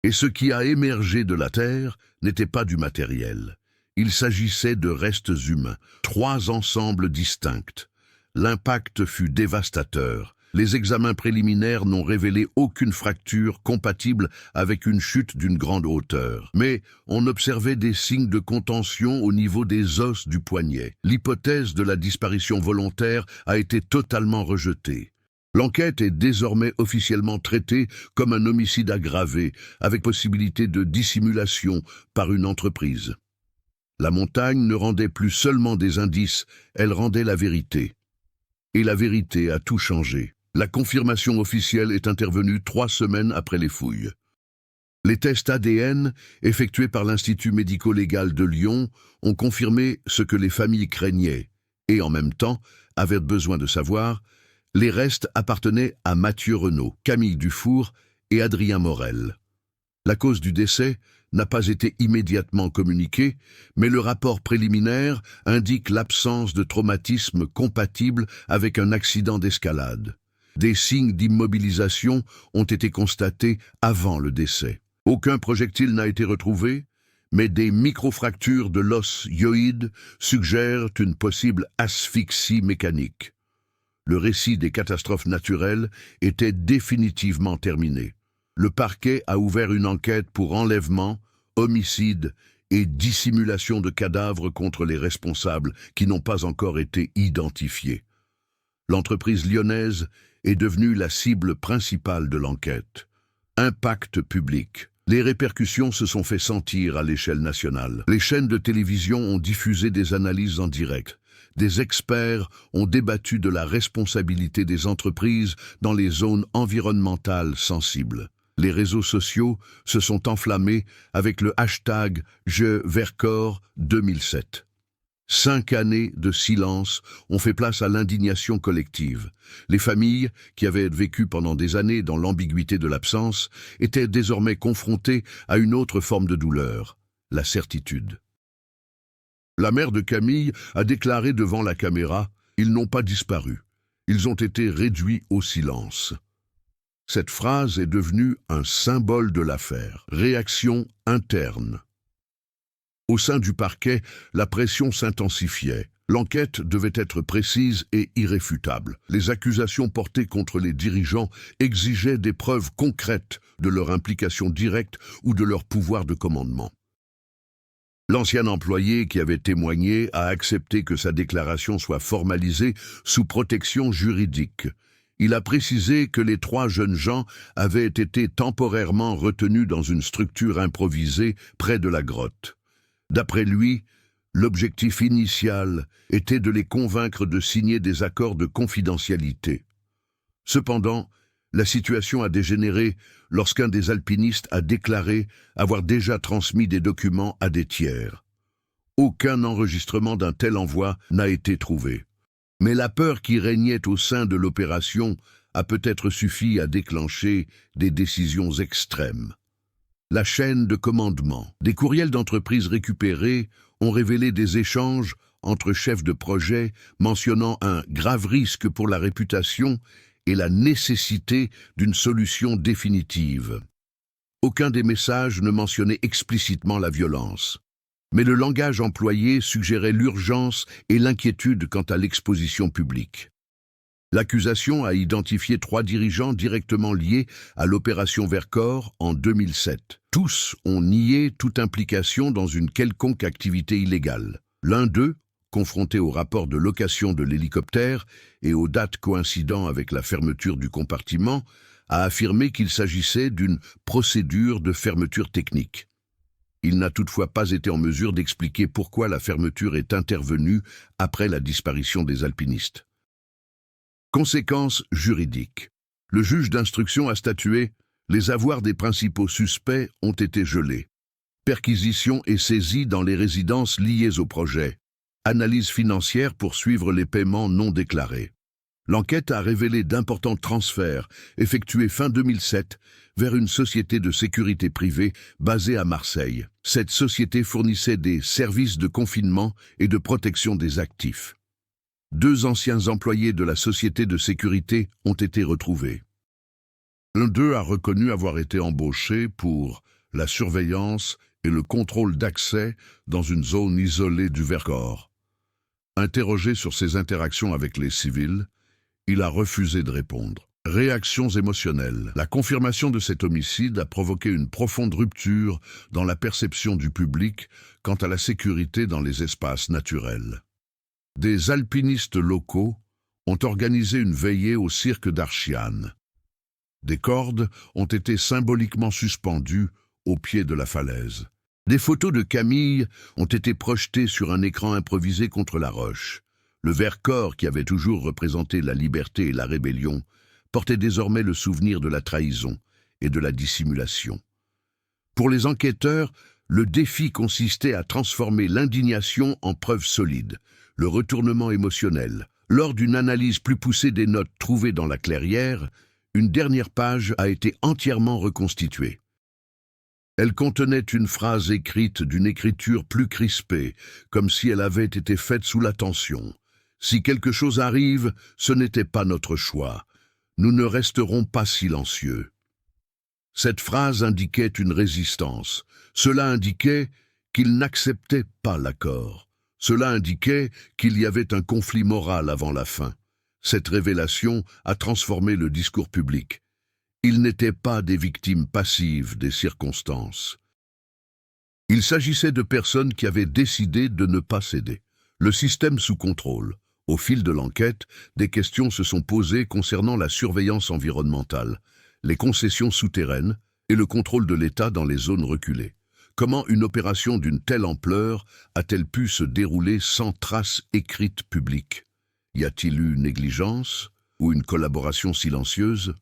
Et ce qui a émergé de la terre n'était pas du matériel. Il s'agissait de restes humains, 3 ensembles distincts. L'impact fut dévastateur. Les examens préliminaires n'ont révélé aucune fracture compatible avec une chute d'une grande hauteur. Mais on observait des signes de contention au niveau des os du poignet. L'hypothèse de la disparition volontaire a été totalement rejetée. L'enquête est désormais officiellement traitée comme un homicide aggravé, avec possibilité de dissimulation par une entreprise. La montagne ne rendait plus seulement des indices, elle rendait la vérité. Et la vérité a tout changé. La confirmation officielle est intervenue 3 semaines après les fouilles. Les tests ADN, effectués par l'Institut médico-légal de Lyon, ont confirmé ce que les familles craignaient, et en même temps avaient besoin de savoir. Les restes appartenaient à Mathieu Renaud, Camille Dufour et Adrien Morel. La cause du décès n'a pas été immédiatement communiquée, mais le rapport préliminaire indique l'absence de traumatisme compatible avec un accident d'escalade. Des signes d'immobilisation ont été constatés avant le décès. Aucun projectile n'a été retrouvé, mais des microfractures de l'os hyoïde suggèrent une possible asphyxie mécanique. Le récit des catastrophes naturelles était définitivement terminé. Le parquet a ouvert une enquête pour enlèvement, homicide et dissimulation de cadavres contre les responsables qui n'ont pas encore été identifiés. L'entreprise lyonnaise est devenue la cible principale de l'enquête. Impact public. Les répercussions se sont fait sentir à l'échelle nationale. Les chaînes de télévision ont diffusé des analyses en direct. Des experts ont débattu de la responsabilité des entreprises dans les zones environnementales sensibles. Les réseaux sociaux se sont enflammés avec le hashtag #JeVercors 2007. 5 années de silence ont fait place à l'indignation collective. Les familles, qui avaient vécu pendant des années dans l'ambiguïté de l'absence, étaient désormais confrontées à une autre forme de douleur, la certitude. La mère de Camille a déclaré devant la caméra « Ils n'ont pas disparu. Ils ont été réduits au silence ». Cette phrase est devenue un symbole de l'affaire. Réaction interne. Au sein du parquet, la pression s'intensifiait. L'enquête devait être précise et irréfutable. Les accusations portées contre les dirigeants exigeaient des preuves concrètes de leur implication directe ou de leur pouvoir de commandement. L'ancien employé qui avait témoigné a accepté que sa déclaration soit formalisée sous protection juridique. Il a précisé que les 3 jeunes gens avaient été temporairement retenus dans une structure improvisée près de la grotte. D'après lui, l'objectif initial était de les convaincre de signer des accords de confidentialité. Cependant, la situation a dégénéré lorsqu'un des alpinistes a déclaré avoir déjà transmis des documents à des tiers. Aucun enregistrement d'un tel envoi n'a été trouvé. Mais la peur qui régnait au sein de l'opération a peut-être suffi à déclencher des décisions extrêmes. La chaîne de commandement. Des courriels d'entreprise récupérés ont révélé des échanges entre chefs de projet mentionnant un grave risque pour la réputation et la nécessité d'une solution définitive. Aucun des messages ne mentionnait explicitement la violence. Mais le langage employé suggérait l'urgence et l'inquiétude quant à l'exposition publique. L'accusation a identifié 3 dirigeants directement liés à l'opération Vercors en 2007. Tous ont nié toute implication dans une quelconque activité illégale. L'un d'eux, confronté au rapport de location de l'hélicoptère et aux dates coïncidant avec la fermeture du compartiment, a affirmé qu'il s'agissait d'une procédure de fermeture technique. Il n'a toutefois pas été en mesure d'expliquer pourquoi la fermeture est intervenue après la disparition des alpinistes. Conséquences juridiques. Le juge d'instruction a statué « Les avoirs des principaux suspects ont été gelés. Perquisition et saisie dans les résidences liées au projet. Analyse financière pour suivre les paiements non déclarés. » L'enquête a révélé d'importants transferts effectués fin 2007 vers une société de sécurité privée basée à Marseille. Cette société fournissait des services de confinement et de protection des actifs. 2 anciens employés de la société de sécurité ont été retrouvés. L'un d'eux a reconnu avoir été embauché pour la surveillance et le contrôle d'accès dans une zone isolée du Vercors. Interrogé sur ses interactions avec les civils, il a refusé de répondre. Réactions émotionnelles. La confirmation de cet homicide a provoqué une profonde rupture dans la perception du public quant à la sécurité dans les espaces naturels. Des alpinistes locaux ont organisé une veillée au cirque d'Archiane. Des cordes ont été symboliquement suspendues au pied de la falaise. Des photos de Camille ont été projetées sur un écran improvisé contre la roche. Le Vercors, qui avait toujours représenté la liberté et la rébellion, portait désormais le souvenir de la trahison et de la dissimulation. Pour les enquêteurs, le défi consistait à transformer l'indignation en preuve solide, le retournement émotionnel. Lors d'une analyse plus poussée des notes trouvées dans la clairière, une dernière page a été entièrement reconstituée. Elle contenait une phrase écrite d'une écriture plus crispée, comme si elle avait été faite sous la tension. « Si quelque chose arrive, ce n'était pas notre choix. Nous ne resterons pas silencieux. » Cette phrase indiquait une résistance. Cela indiquait qu'ils n'acceptaient pas l'accord. Cela indiquait qu'il y avait un conflit moral avant la fin. Cette révélation a transformé le discours public. Ils n'étaient pas des victimes passives des circonstances. Il s'agissait de personnes qui avaient décidé de ne pas céder. Le système sous contrôle. Au fil de l'enquête, des questions se sont posées concernant la surveillance environnementale, les concessions souterraines et le contrôle de l'État dans les zones reculées. Comment une opération d'une telle ampleur a-t-elle pu se dérouler sans trace écrite publique? Y a-t-il eu négligence ou une collaboration silencieuse?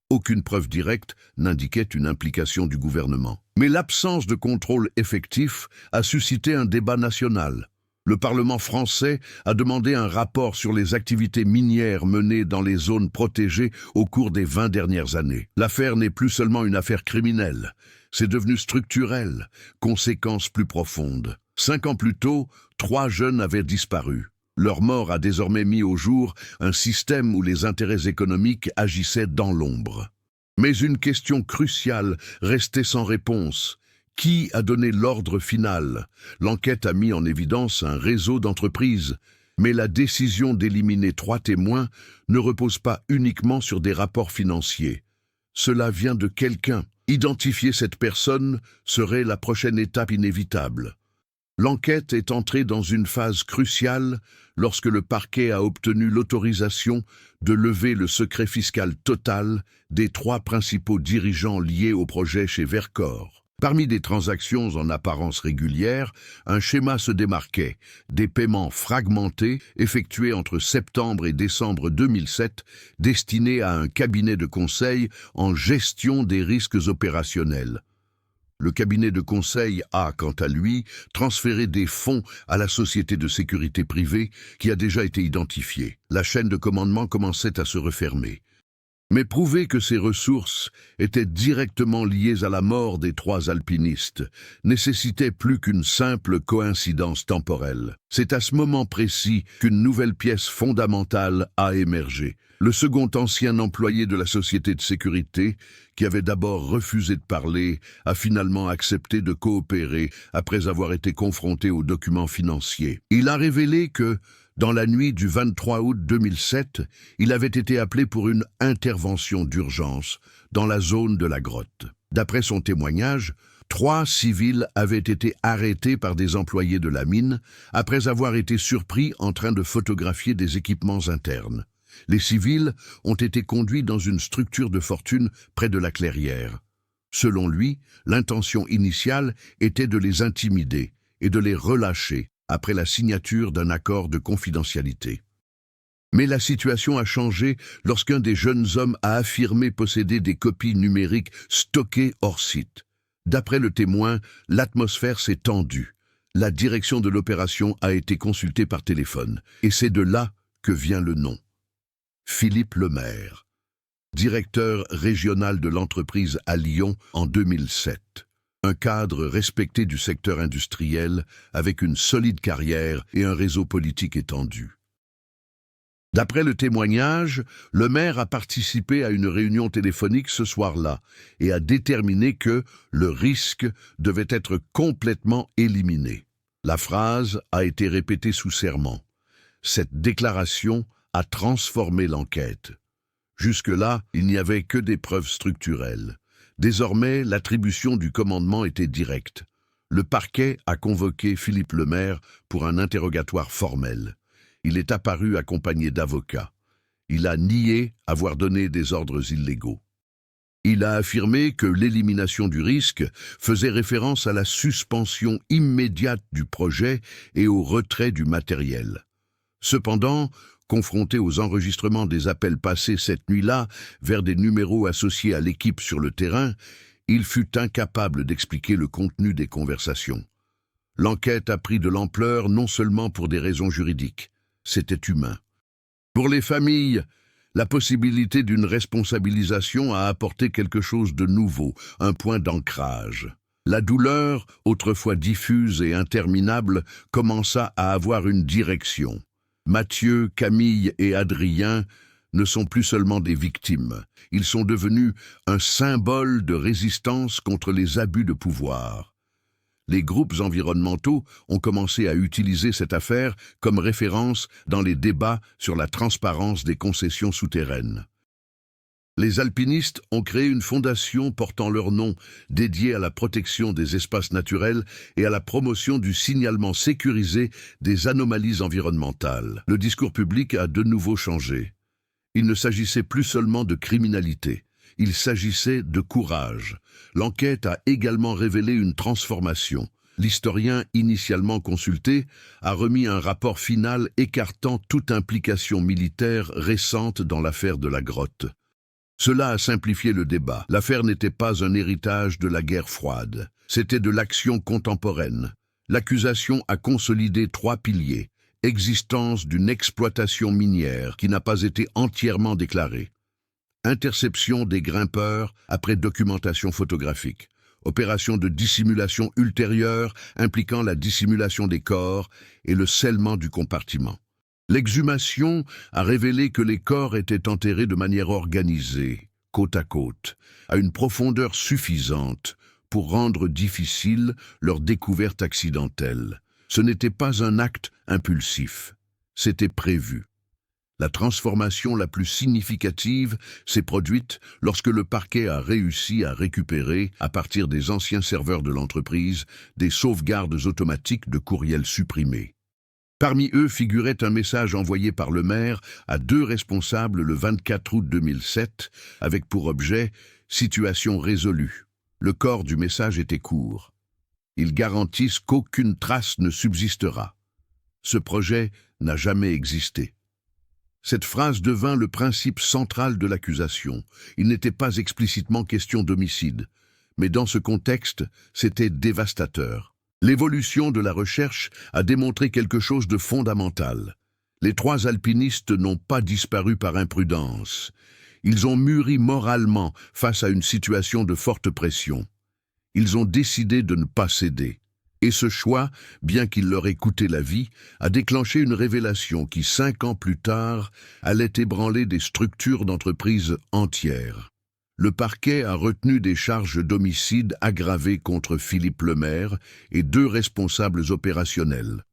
Aucune preuve directe n'indiquait une implication du gouvernement. Mais l'absence de contrôle effectif a suscité un débat national. Le Parlement français a demandé un rapport sur les activités minières menées dans les zones protégées au cours des 20 dernières années. L'affaire n'est plus seulement une affaire criminelle, c'est devenu structurel, conséquences plus profondes. 5 ans plus tôt, 3 jeunes avaient disparu. Leur mort a désormais mis au jour un système où les intérêts économiques agissaient dans l'ombre. Mais une question cruciale restait sans réponse. Qui a donné l'ordre final? L'enquête a mis en évidence un réseau d'entreprises, mais la décision d'éliminer 3 témoins ne repose pas uniquement sur des rapports financiers. Cela vient de quelqu'un. Identifier cette personne serait la prochaine étape inévitable. L'enquête est entrée dans une phase cruciale lorsque le parquet a obtenu l'autorisation de lever le secret fiscal total des 3 principaux dirigeants liés au projet chez Vercors. Parmi des transactions en apparence régulières, un schéma se démarquait, des paiements fragmentés effectués entre septembre et décembre 2007 destinés à un cabinet de conseil en gestion des risques opérationnels. Le cabinet de conseil a, quant à lui, transféré des fonds à la société de sécurité privée qui a déjà été identifiée. La chaîne de commandement commençait à se refermer. Mais prouver que ces ressources étaient directement liées à la mort des 3 alpinistes nécessitait plus qu'une simple coïncidence temporelle. C'est à ce moment précis qu'une nouvelle pièce fondamentale a émergé. Le second ancien employé de la société de sécurité, qui avait d'abord refusé de parler, a finalement accepté de coopérer après avoir été confronté aux documents financiers. Il a révélé que, dans la nuit du 23 août 2007, il avait été appelé pour une intervention d'urgence dans la zone de la grotte. D'après son témoignage, 3 civils avaient été arrêtés par des employés de la mine après avoir été surpris en train de photographier des équipements internes. Les civils ont été conduits dans une structure de fortune près de la clairière. Selon lui, l'intention initiale était de les intimider et de les relâcher après la signature d'un accord de confidentialité. Mais la situation a changé lorsqu'un des jeunes hommes a affirmé posséder des copies numériques stockées hors site. D'après le témoin, l'atmosphère s'est tendue. La direction de l'opération a été consultée par téléphone, et c'est de là que vient le nom. Philippe Lemaire, directeur régional de l'entreprise à Lyon en 2007. Un cadre respecté du secteur industriel avec une solide carrière et un réseau politique étendu. D'après le témoignage, Lemaire a participé à une réunion téléphonique ce soir-là et a déterminé que le risque devait être complètement éliminé. La phrase a été répétée sous serment. Cette déclaration a transformé l'enquête. Jusque-là, il n'y avait que des preuves structurelles. Désormais, l'attribution du commandement était directe. Le parquet a convoqué Philippe Lemaire pour un interrogatoire formel. Il est apparu accompagné d'avocats. Il a nié avoir donné des ordres illégaux. Il a affirmé que l'élimination du risque faisait référence à la suspension immédiate du projet et au retrait du matériel. Cependant, confronté aux enregistrements des appels passés cette nuit-là vers des numéros associés à l'équipe sur le terrain, il fut incapable d'expliquer le contenu des conversations. L'enquête a pris de l'ampleur non seulement pour des raisons juridiques, c'était humain. Pour les familles, la possibilité d'une responsabilisation a apporté quelque chose de nouveau, un point d'ancrage. La douleur, autrefois diffuse et interminable, commença à avoir une direction. Mathieu, Camille et Adrien ne sont plus seulement des victimes. Ils sont devenus un symbole de résistance contre les abus de pouvoir. Les groupes environnementaux ont commencé à utiliser cette affaire comme référence dans les débats sur la transparence des concessions souterraines. Les alpinistes ont créé une fondation portant leur nom, dédiée à la protection des espaces naturels et à la promotion du signalement sécurisé des anomalies environnementales. Le discours public a de nouveau changé. Il ne s'agissait plus seulement de criminalité, il s'agissait de courage. L'enquête a également révélé une transformation. L'historien initialement consulté a remis un rapport final écartant toute implication militaire récente dans l'affaire de la grotte. Cela a simplifié le débat. L'affaire n'était pas un héritage de la guerre froide. C'était de l'action contemporaine. L'accusation a consolidé 3 piliers. Existence d'une exploitation minière qui n'a pas été entièrement déclarée. Interception des grimpeurs après documentation photographique. Opération de dissimulation ultérieure impliquant la dissimulation des corps et le scellement du compartiment. L'exhumation a révélé que les corps étaient enterrés de manière organisée, côte à côte, à une profondeur suffisante pour rendre difficile leur découverte accidentelle. Ce n'était pas un acte impulsif, c'était prévu. La transformation la plus significative s'est produite lorsque le parquet a réussi à récupérer, à partir des anciens serveurs de l'entreprise, des sauvegardes automatiques de courriels supprimés. Parmi eux figurait un message envoyé par Lemaire à 2 responsables le 24 août 2007, avec pour objet « Situation résolue ». Le corps du message était court. Ils garantissent qu'aucune trace ne subsistera. Ce projet n'a jamais existé. Cette phrase devint le principe central de l'accusation. Il n'était pas explicitement question d'homicide, mais dans ce contexte, c'était dévastateur. L'évolution de la recherche a démontré quelque chose de fondamental. Les 3 alpinistes n'ont pas disparu par imprudence. Ils ont mûri moralement face à une situation de forte pression. Ils ont décidé de ne pas céder. Et ce choix, bien qu'il leur ait coûté la vie, a déclenché une révélation qui, 5 ans plus tard, allait ébranler des structures d'entreprise entières. Le parquet a retenu des charges d'homicide aggravées contre Philippe Lemaire et 2 responsables opérationnels.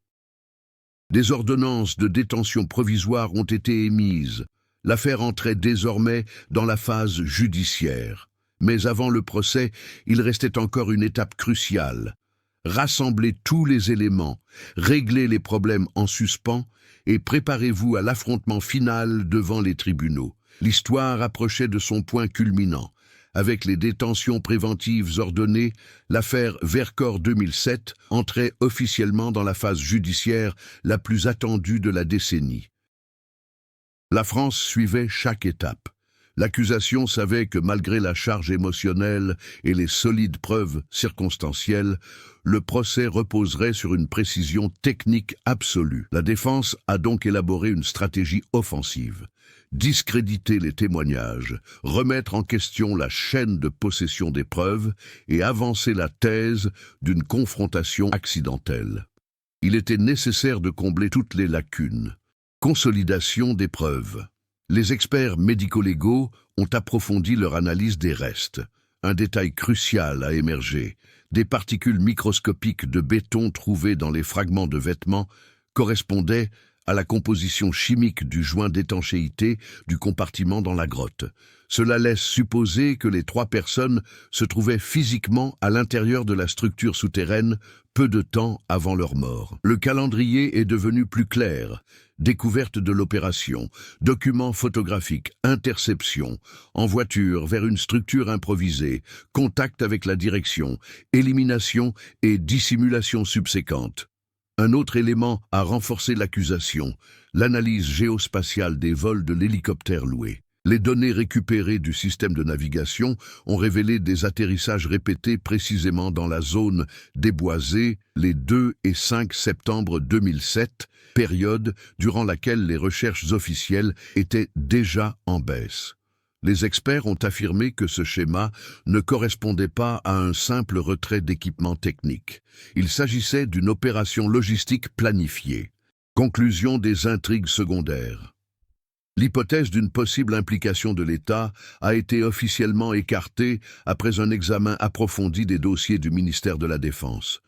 Des ordonnances de détention provisoire ont été émises. L'affaire entrait désormais dans la phase judiciaire. Mais avant le procès, il restait encore une étape cruciale. Rassemblez tous les éléments, réglez les problèmes en suspens et préparez-vous à l'affrontement final devant les tribunaux. L'histoire approchait de son point culminant. Avec les détentions préventives ordonnées, l'affaire Vercors 2007 entrait officiellement dans la phase judiciaire la plus attendue de la décennie. La France suivait chaque étape. L'accusation savait que malgré la charge émotionnelle et les solides preuves circonstancielles, le procès reposerait sur une précision technique absolue. La défense a donc élaboré une stratégie offensive. Discréditer les témoignages, remettre en question la chaîne de possession des preuves et avancer la thèse d'une confrontation accidentelle. Il était nécessaire de combler toutes les lacunes. Consolidation des preuves. Les experts médico-légaux ont approfondi leur analyse des restes. Un détail crucial a émergé. Des particules microscopiques de béton trouvées dans les fragments de vêtements correspondaient à la composition chimique du joint d'étanchéité du compartiment dans la grotte. Cela laisse supposer que les 3 personnes se trouvaient physiquement à l'intérieur de la structure souterraine peu de temps avant leur mort. Le calendrier est devenu plus clair. Découverte de l'opération, documents photographiques, interception, en voiture vers une structure improvisée, contact avec la direction, élimination et dissimulation subséquente. Un autre élément a renforcé l'accusation, l'analyse géospatiale des vols de l'hélicoptère loué. Les données récupérées du système de navigation ont révélé des atterrissages répétés précisément dans la zone déboisée les 2 et 5 septembre 2007, période durant laquelle les recherches officielles étaient déjà en baisse. Les experts ont affirmé que ce schéma ne correspondait pas à un simple retrait d'équipement technique. Il s'agissait d'une opération logistique planifiée. Conclusion des intrigues secondaires. L'hypothèse d'une possible implication de l'État a été officiellement écartée après un examen approfondi des dossiers du ministère de la Défense.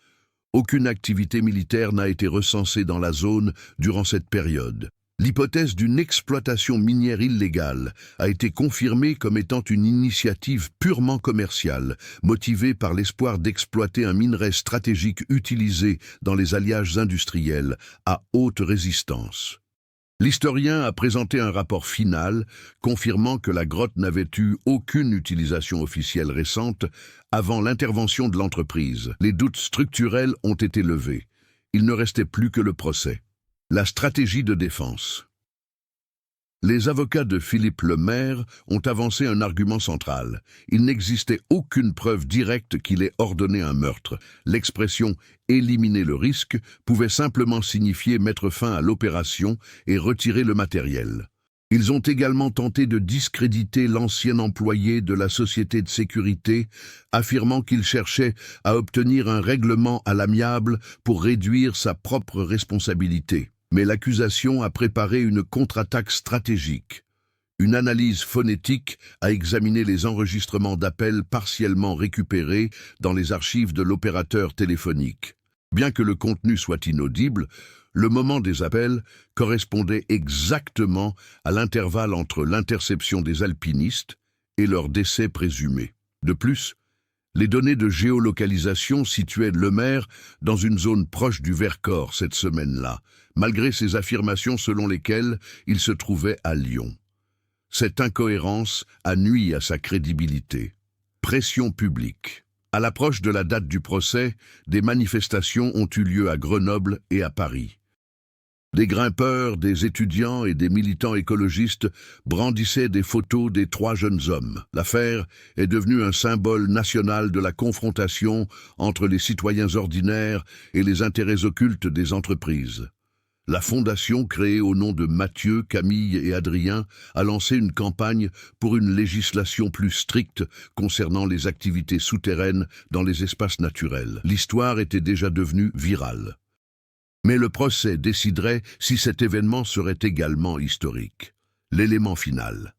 Aucune activité militaire n'a été recensée dans la zone durant cette période. L'hypothèse d'une exploitation minière illégale a été confirmée comme étant une initiative purement commerciale, motivée par l'espoir d'exploiter un minerai stratégique utilisé dans les alliages industriels à haute résistance. L'historien a présenté un rapport final confirmant que la grotte n'avait eu aucune utilisation officielle récente avant l'intervention de l'entreprise. Les doutes structurels ont été levés. Il ne restait plus que le procès. La stratégie de défense. Les avocats de Philippe Lemaire ont avancé un argument central. Il n'existait aucune preuve directe qu'il ait ordonné un meurtre. L'expression « éliminer le risque » pouvait simplement signifier mettre fin à l'opération et retirer le matériel. Ils ont également tenté de discréditer l'ancien employé de la société de sécurité, affirmant qu'il cherchait à obtenir un règlement à l'amiable pour réduire sa propre responsabilité. Mais l'accusation a préparé une contre-attaque stratégique. Une analyse phonétique a examiné les enregistrements d'appels partiellement récupérés dans les archives de l'opérateur téléphonique. Bien que le contenu soit inaudible, le moment des appels correspondait exactement à l'intervalle entre l'interception des alpinistes et leur décès présumé. De plus, les données de géolocalisation situaient Lemaire dans une zone proche du Vercors cette semaine-là, malgré ses affirmations selon lesquelles il se trouvait à Lyon. Cette incohérence a nui à sa crédibilité. Pression publique. À l'approche de la date du procès, des manifestations ont eu lieu à Grenoble et à Paris. Des grimpeurs, des étudiants et des militants écologistes brandissaient des photos des 3 jeunes hommes. L'affaire est devenue un symbole national de la confrontation entre les citoyens ordinaires et les intérêts occultes des entreprises. La fondation, créée au nom de Mathieu, Camille et Adrien, a lancé une campagne pour une législation plus stricte concernant les activités souterraines dans les espaces naturels. L'histoire était déjà devenue virale. Mais le procès déciderait si cet événement serait également historique. L'élément final.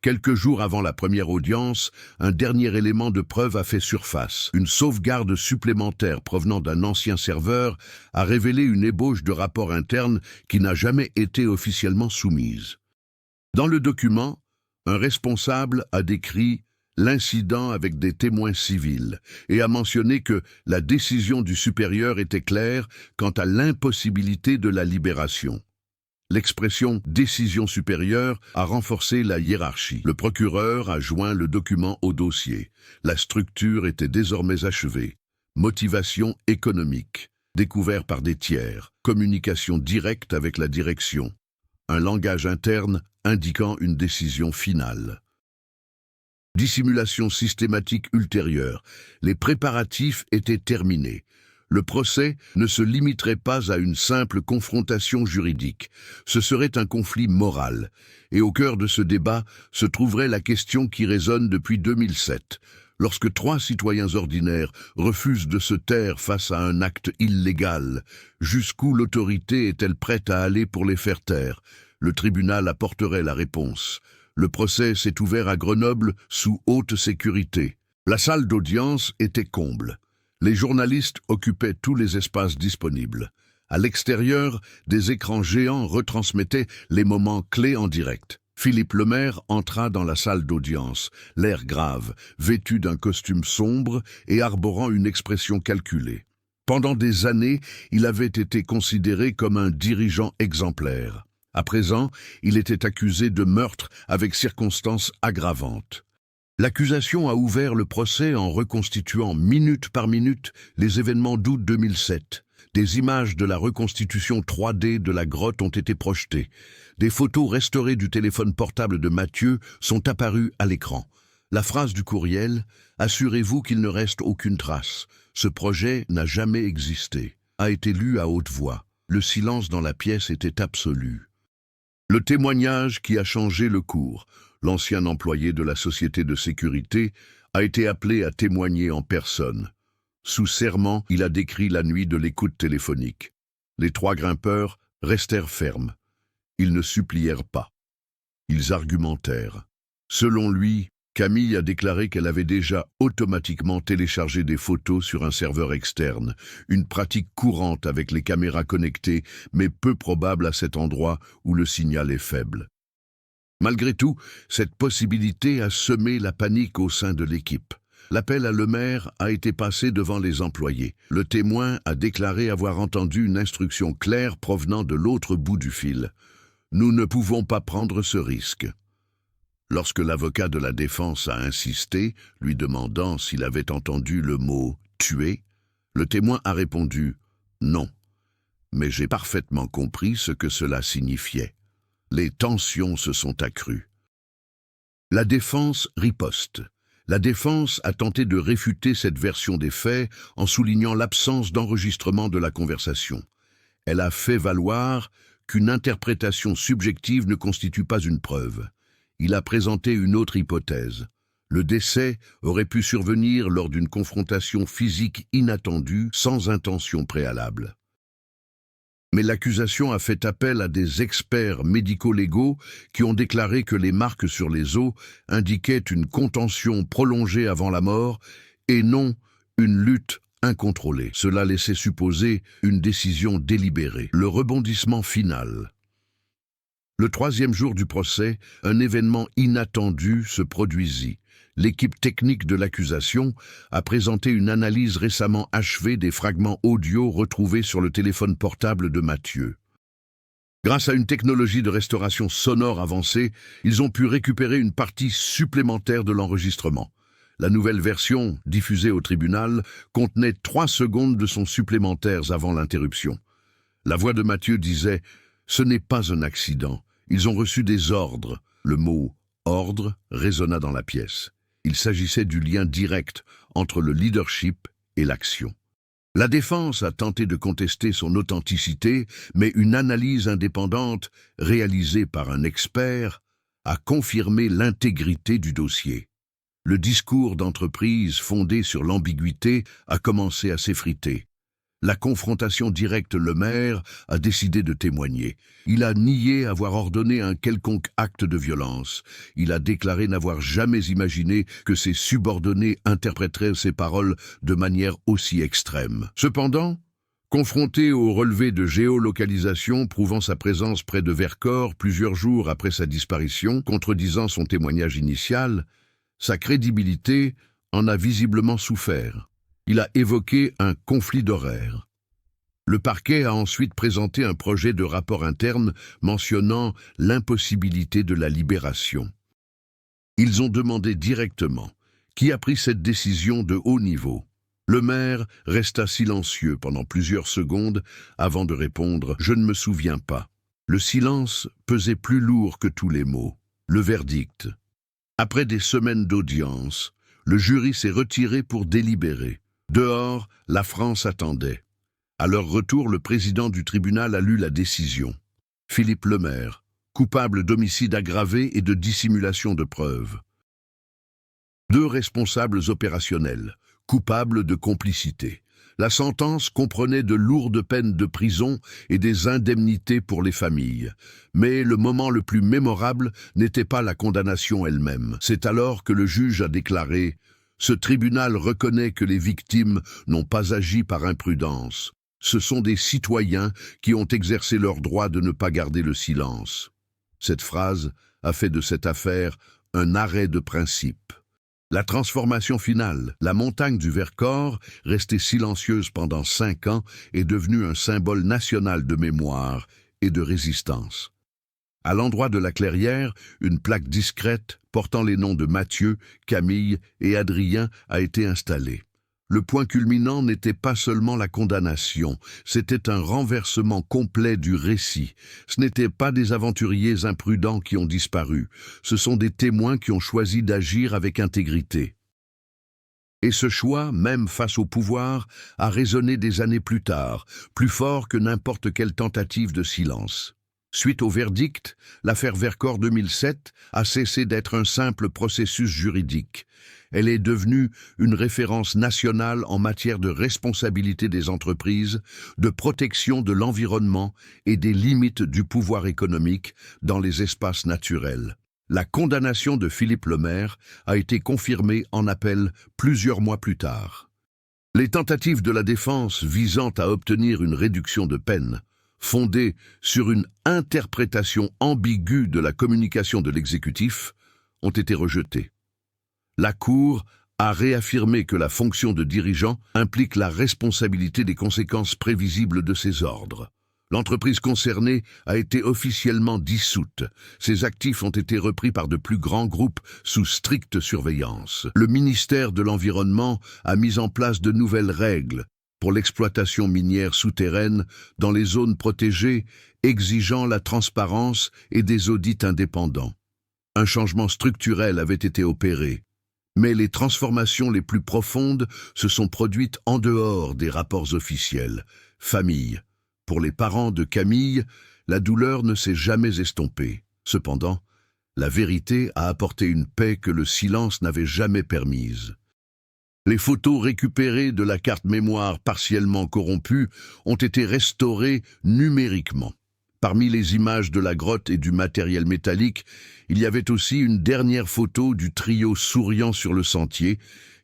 Quelques jours avant la première audience, un dernier élément de preuve a fait surface. Une sauvegarde supplémentaire provenant d'un ancien serveur a révélé une ébauche de rapport interne qui n'a jamais été officiellement soumise. Dans le document, un responsable a décrit l'incident avec des témoins civils et a mentionné que la décision du supérieur était claire quant à l'impossibilité de la libération. L'expression « décision supérieure » a renforcé la hiérarchie. Le procureur a joint le document au dossier. La structure était désormais achevée. Motivation économique, découvert par des tiers, communication directe avec la direction, un langage interne indiquant une décision finale. Dissimulation systématique ultérieure. Les préparatifs étaient terminés. Le procès ne se limiterait pas à une simple confrontation juridique. Ce serait un conflit moral. Et au cœur de ce débat se trouverait la question qui résonne depuis 2007. Lorsque 3 citoyens ordinaires refusent de se taire face à un acte illégal, jusqu'où l'autorité est-elle prête à aller pour les faire taire? Le tribunal apporterait la réponse. Le procès s'est ouvert à Grenoble sous haute sécurité. La salle d'audience était comble. Les journalistes occupaient tous les espaces disponibles. À l'extérieur, des écrans géants retransmettaient les moments clés en direct. Philippe Lemaire entra dans la salle d'audience, l'air grave, vêtu d'un costume sombre et arborant une expression calculée. Pendant des années, il avait été considéré comme un dirigeant exemplaire. À présent, il était accusé de meurtre avec circonstances aggravantes. L'accusation a ouvert le procès en reconstituant minute par minute les événements d'août 2007. Des images de la reconstitution 3D de la grotte ont été projetées. Des photos restaurées du téléphone portable de Mathieu sont apparues à l'écran. La phrase du courriel « Assurez-vous qu'il ne reste aucune trace. Ce projet n'a jamais existé » a été lue à haute voix. Le silence dans la pièce était absolu. Le témoignage qui a changé le cours, l'ancien employé de la société de sécurité, a été appelé à témoigner en personne. Sous serment, il a décrit la nuit de l'écoute téléphonique. Les 3 grimpeurs restèrent fermes. Ils ne supplièrent pas. Ils argumentèrent. Selon lui, Camille a déclaré qu'elle avait déjà automatiquement téléchargé des photos sur un serveur externe, une pratique courante avec les caméras connectées, mais peu probable à cet endroit où le signal est faible. Malgré tout, cette possibilité a semé la panique au sein de l'équipe. L'appel à Lemaire a été passé devant les employés. Le témoin a déclaré avoir entendu une instruction claire provenant de l'autre bout du fil. « Nous ne pouvons pas prendre ce risque ». Lorsque l'avocat de la défense a insisté, lui demandant s'il avait entendu le mot « tuer », le témoin a répondu « non ». Mais j'ai parfaitement compris ce que cela signifiait. Les tensions se sont accrues. La défense riposte. La défense a tenté de réfuter cette version des faits en soulignant l'absence d'enregistrement de la conversation. Elle a fait valoir qu'une interprétation subjective ne constitue pas une preuve. Il a présenté une autre hypothèse. Le décès aurait pu survenir lors d'une confrontation physique inattendue sans intention préalable. Mais l'accusation a fait appel à des experts médico-légaux qui ont déclaré que les marques sur les os indiquaient une contention prolongée avant la mort et non une lutte incontrôlée. Cela laissait supposer une décision délibérée. Le rebondissement final. Le 3e jour du procès, un événement inattendu se produisit. L'équipe technique de l'accusation a présenté une analyse récemment achevée des fragments audio retrouvés sur le téléphone portable de Mathieu. Grâce à une technologie de restauration sonore avancée, ils ont pu récupérer une partie supplémentaire de l'enregistrement. La nouvelle version, diffusée au tribunal, contenait 3 secondes de son supplémentaires avant l'interruption. La voix de Mathieu disait « Ce n'est pas un accident, ils ont reçu des ordres ». Le mot « ordre » résonna dans la pièce. Il s'agissait du lien direct entre le leadership et l'action. La défense a tenté de contester son authenticité, mais une analyse indépendante, réalisée par un expert, a confirmé l'intégrité du dossier. Le discours d'entreprise fondé sur l'ambiguïté a commencé à s'effriter. La confrontation directe, le maire a décidé de témoigner. Il a nié avoir ordonné un quelconque acte de violence. Il a déclaré n'avoir jamais imaginé que ses subordonnés interpréteraient ses paroles de manière aussi extrême. Cependant, confronté au relevé de géolocalisation prouvant sa présence près de Vercors plusieurs jours après sa disparition, contredisant son témoignage initial, sa crédibilité en a visiblement souffert. Il a évoqué un conflit d'horaires. Le parquet a ensuite présenté un projet de rapport interne mentionnant l'impossibilité de la libération. Ils ont demandé directement qui a pris cette décision de haut niveau. Le maire resta silencieux pendant plusieurs secondes avant de répondre « Je ne me souviens pas ». Le silence pesait plus lourd que tous les mots. Le verdict. Après des semaines d'audience, le jury s'est retiré pour délibérer. Dehors, la France attendait. À leur retour, le président du tribunal a lu la décision. Philippe Lemaire, coupable d'homicide aggravé et de dissimulation de preuves. 2 responsables opérationnels, coupables de complicité. La sentence comprenait de lourdes peines de prison et des indemnités pour les familles. Mais le moment le plus mémorable n'était pas la condamnation elle-même. C'est alors que le juge a déclaré « Ce tribunal reconnaît que les victimes n'ont pas agi par imprudence. Ce sont des citoyens qui ont exercé leur droit de ne pas garder le silence. » Cette phrase a fait de cette affaire un arrêt de principe. La transformation finale, la montagne du Vercors, restée silencieuse pendant 5 ans, est devenue un symbole national de mémoire et de résistance. À l'endroit de la clairière, une plaque discrète portant les noms de Mathieu, Camille et Adrien a été installée. Le point culminant n'était pas seulement la condamnation, c'était un renversement complet du récit. Ce n'étaient pas des aventuriers imprudents qui ont disparu, ce sont des témoins qui ont choisi d'agir avec intégrité. Et ce choix, même face au pouvoir, a résonné des années plus tard, plus fort que n'importe quelle tentative de silence. Suite au verdict, l'affaire Vercors 2007 a cessé d'être un simple processus juridique. Elle est devenue une référence nationale en matière de responsabilité des entreprises, de protection de l'environnement et des limites du pouvoir économique dans les espaces naturels. La condamnation de Philippe Lemaire a été confirmée en appel plusieurs mois plus tard. Les tentatives de la défense visant à obtenir une réduction de peine, fondée sur une interprétation ambiguë de la communication de l'exécutif, ont été rejetées. La Cour a réaffirmé que la fonction de dirigeant implique la responsabilité des conséquences prévisibles de ses ordres. L'entreprise concernée a été officiellement dissoute. Ses actifs ont été repris par de plus grands groupes sous stricte surveillance. Le ministère de l'Environnement a mis en place de nouvelles règles pour l'exploitation minière souterraine dans les zones protégées, exigeant la transparence et des audits indépendants. Un changement structurel avait été opéré, mais les transformations les plus profondes se sont produites en dehors des rapports officiels. Famille. Pour les parents de Camille, la douleur ne s'est jamais estompée. Cependant, la vérité a apporté une paix que le silence n'avait jamais permise. Les photos récupérées de la carte mémoire partiellement corrompue ont été restaurées numériquement. Parmi les images de la grotte et du matériel métallique, il y avait aussi une dernière photo du trio souriant sur le sentier,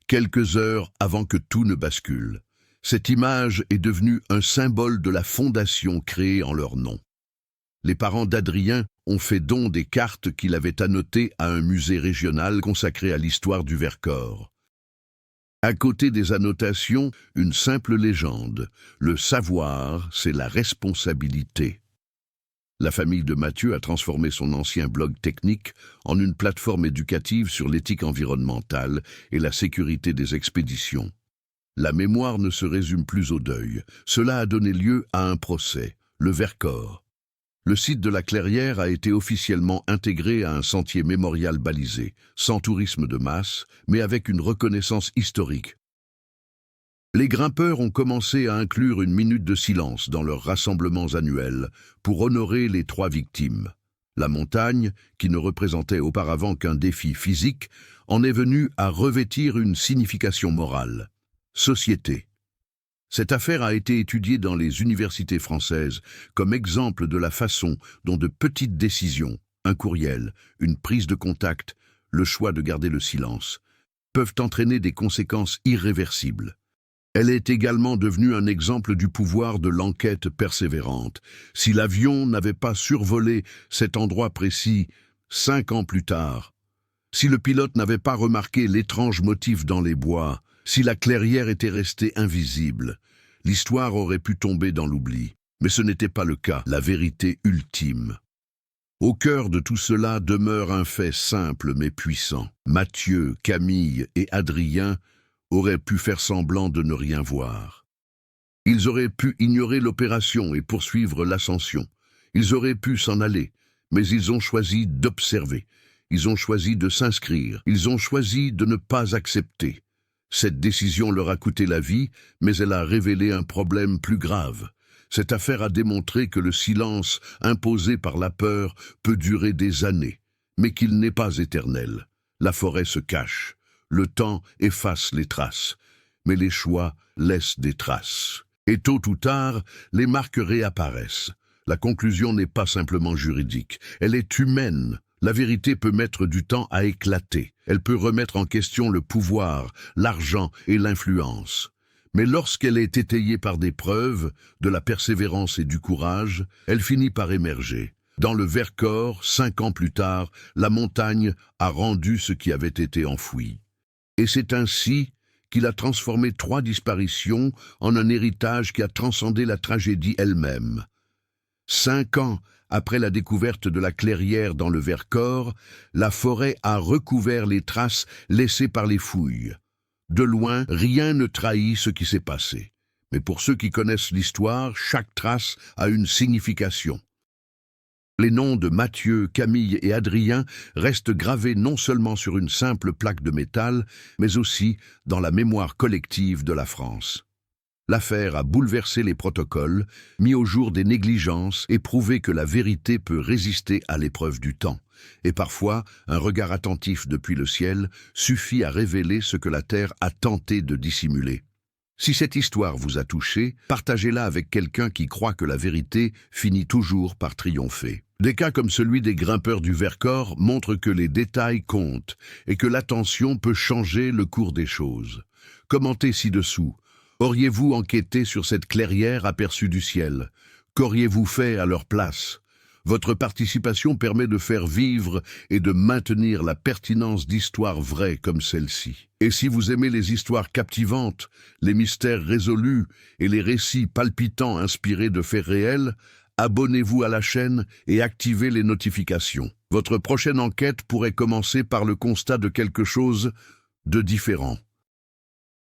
quelques heures avant que tout ne bascule. Cette image est devenue un symbole de la fondation créée en leur nom. Les parents d'Adrien ont fait don des cartes qu'il avait annotées à un musée régional consacré à l'histoire du Vercors. À côté des annotations, une simple légende. Le savoir, c'est la responsabilité. La famille de Mathieu a transformé son ancien blog technique en une plateforme éducative sur l'éthique environnementale et la sécurité des expéditions. La mémoire ne se résume plus au deuil. Cela a donné lieu à un procès, le Vercors. Le site de la Clairière a été officiellement intégré à un sentier mémorial balisé, sans tourisme de masse, mais avec une reconnaissance historique. Les grimpeurs ont commencé à inclure une minute de silence dans leurs rassemblements annuels pour honorer les 3 victimes. La montagne, qui ne représentait auparavant qu'un défi physique, en est venue à revêtir une signification morale. Société. Cette affaire a été étudiée dans les universités françaises comme exemple de la façon dont de petites décisions, un courriel, une prise de contact, le choix de garder le silence, peuvent entraîner des conséquences irréversibles. Elle est également devenue un exemple du pouvoir de l'enquête persévérante. Si l'avion n'avait pas survolé cet endroit précis 5 ans plus tard, si le pilote n'avait pas remarqué l'étrange motif dans les bois, si la clairière était restée invisible, l'histoire aurait pu tomber dans l'oubli. Mais ce n'était pas le cas, la vérité ultime. Au cœur de tout cela demeure un fait simple mais puissant. Mathieu, Camille et Adrien auraient pu faire semblant de ne rien voir. Ils auraient pu ignorer l'opération et poursuivre l'ascension. Ils auraient pu s'en aller, mais ils ont choisi d'observer. Ils ont choisi de s'inscrire. Ils ont choisi de ne pas accepter. Cette décision leur a coûté la vie, mais elle a révélé un problème plus grave. Cette affaire a démontré que le silence imposé par la peur peut durer des années, mais qu'il n'est pas éternel. La forêt se cache. Le temps efface les traces, mais les choix laissent des traces. Et tôt ou tard, les marques réapparaissent. La conclusion n'est pas simplement juridique, elle est humaine. La vérité peut mettre du temps à éclater. Elle peut remettre en question le pouvoir, l'argent et l'influence. Mais lorsqu'elle est étayée par des preuves, de la persévérance et du courage, elle finit par émerger. Dans le Vercors, 5 ans plus tard, la montagne a rendu ce qui avait été enfoui. Et c'est ainsi qu'il a transformé 3 disparitions en un héritage qui a transcendé la tragédie elle-même. 5 ans après la découverte de la clairière dans le Vercors, la forêt a recouvert les traces laissées par les fouilles. De loin, rien ne trahit ce qui s'est passé. Mais pour ceux qui connaissent l'histoire, chaque trace a une signification. Les noms de Mathieu, Camille et Adrien restent gravés non seulement sur une simple plaque de métal, mais aussi dans la mémoire collective de la France. L'affaire a bouleversé les protocoles, mis au jour des négligences et prouvé que la vérité peut résister à l'épreuve du temps. Et parfois, un regard attentif depuis le ciel suffit à révéler ce que la terre a tenté de dissimuler. Si cette histoire vous a touché, partagez-la avec quelqu'un qui croit que la vérité finit toujours par triompher. Des cas comme celui des grimpeurs du Vercors montrent que les détails comptent et que l'attention peut changer le cours des choses. Commentez ci-dessous. Auriez-vous enquêté sur cette clairière aperçue du ciel? Qu'auriez-vous fait à leur place? Votre participation permet de faire vivre et de maintenir la pertinence d'histoires vraies comme celle-ci. Et si vous aimez les histoires captivantes, les mystères résolus et les récits palpitants inspirés de faits réels, abonnez-vous à la chaîne et activez les notifications. Votre prochaine enquête pourrait commencer par le constat de quelque chose de différent.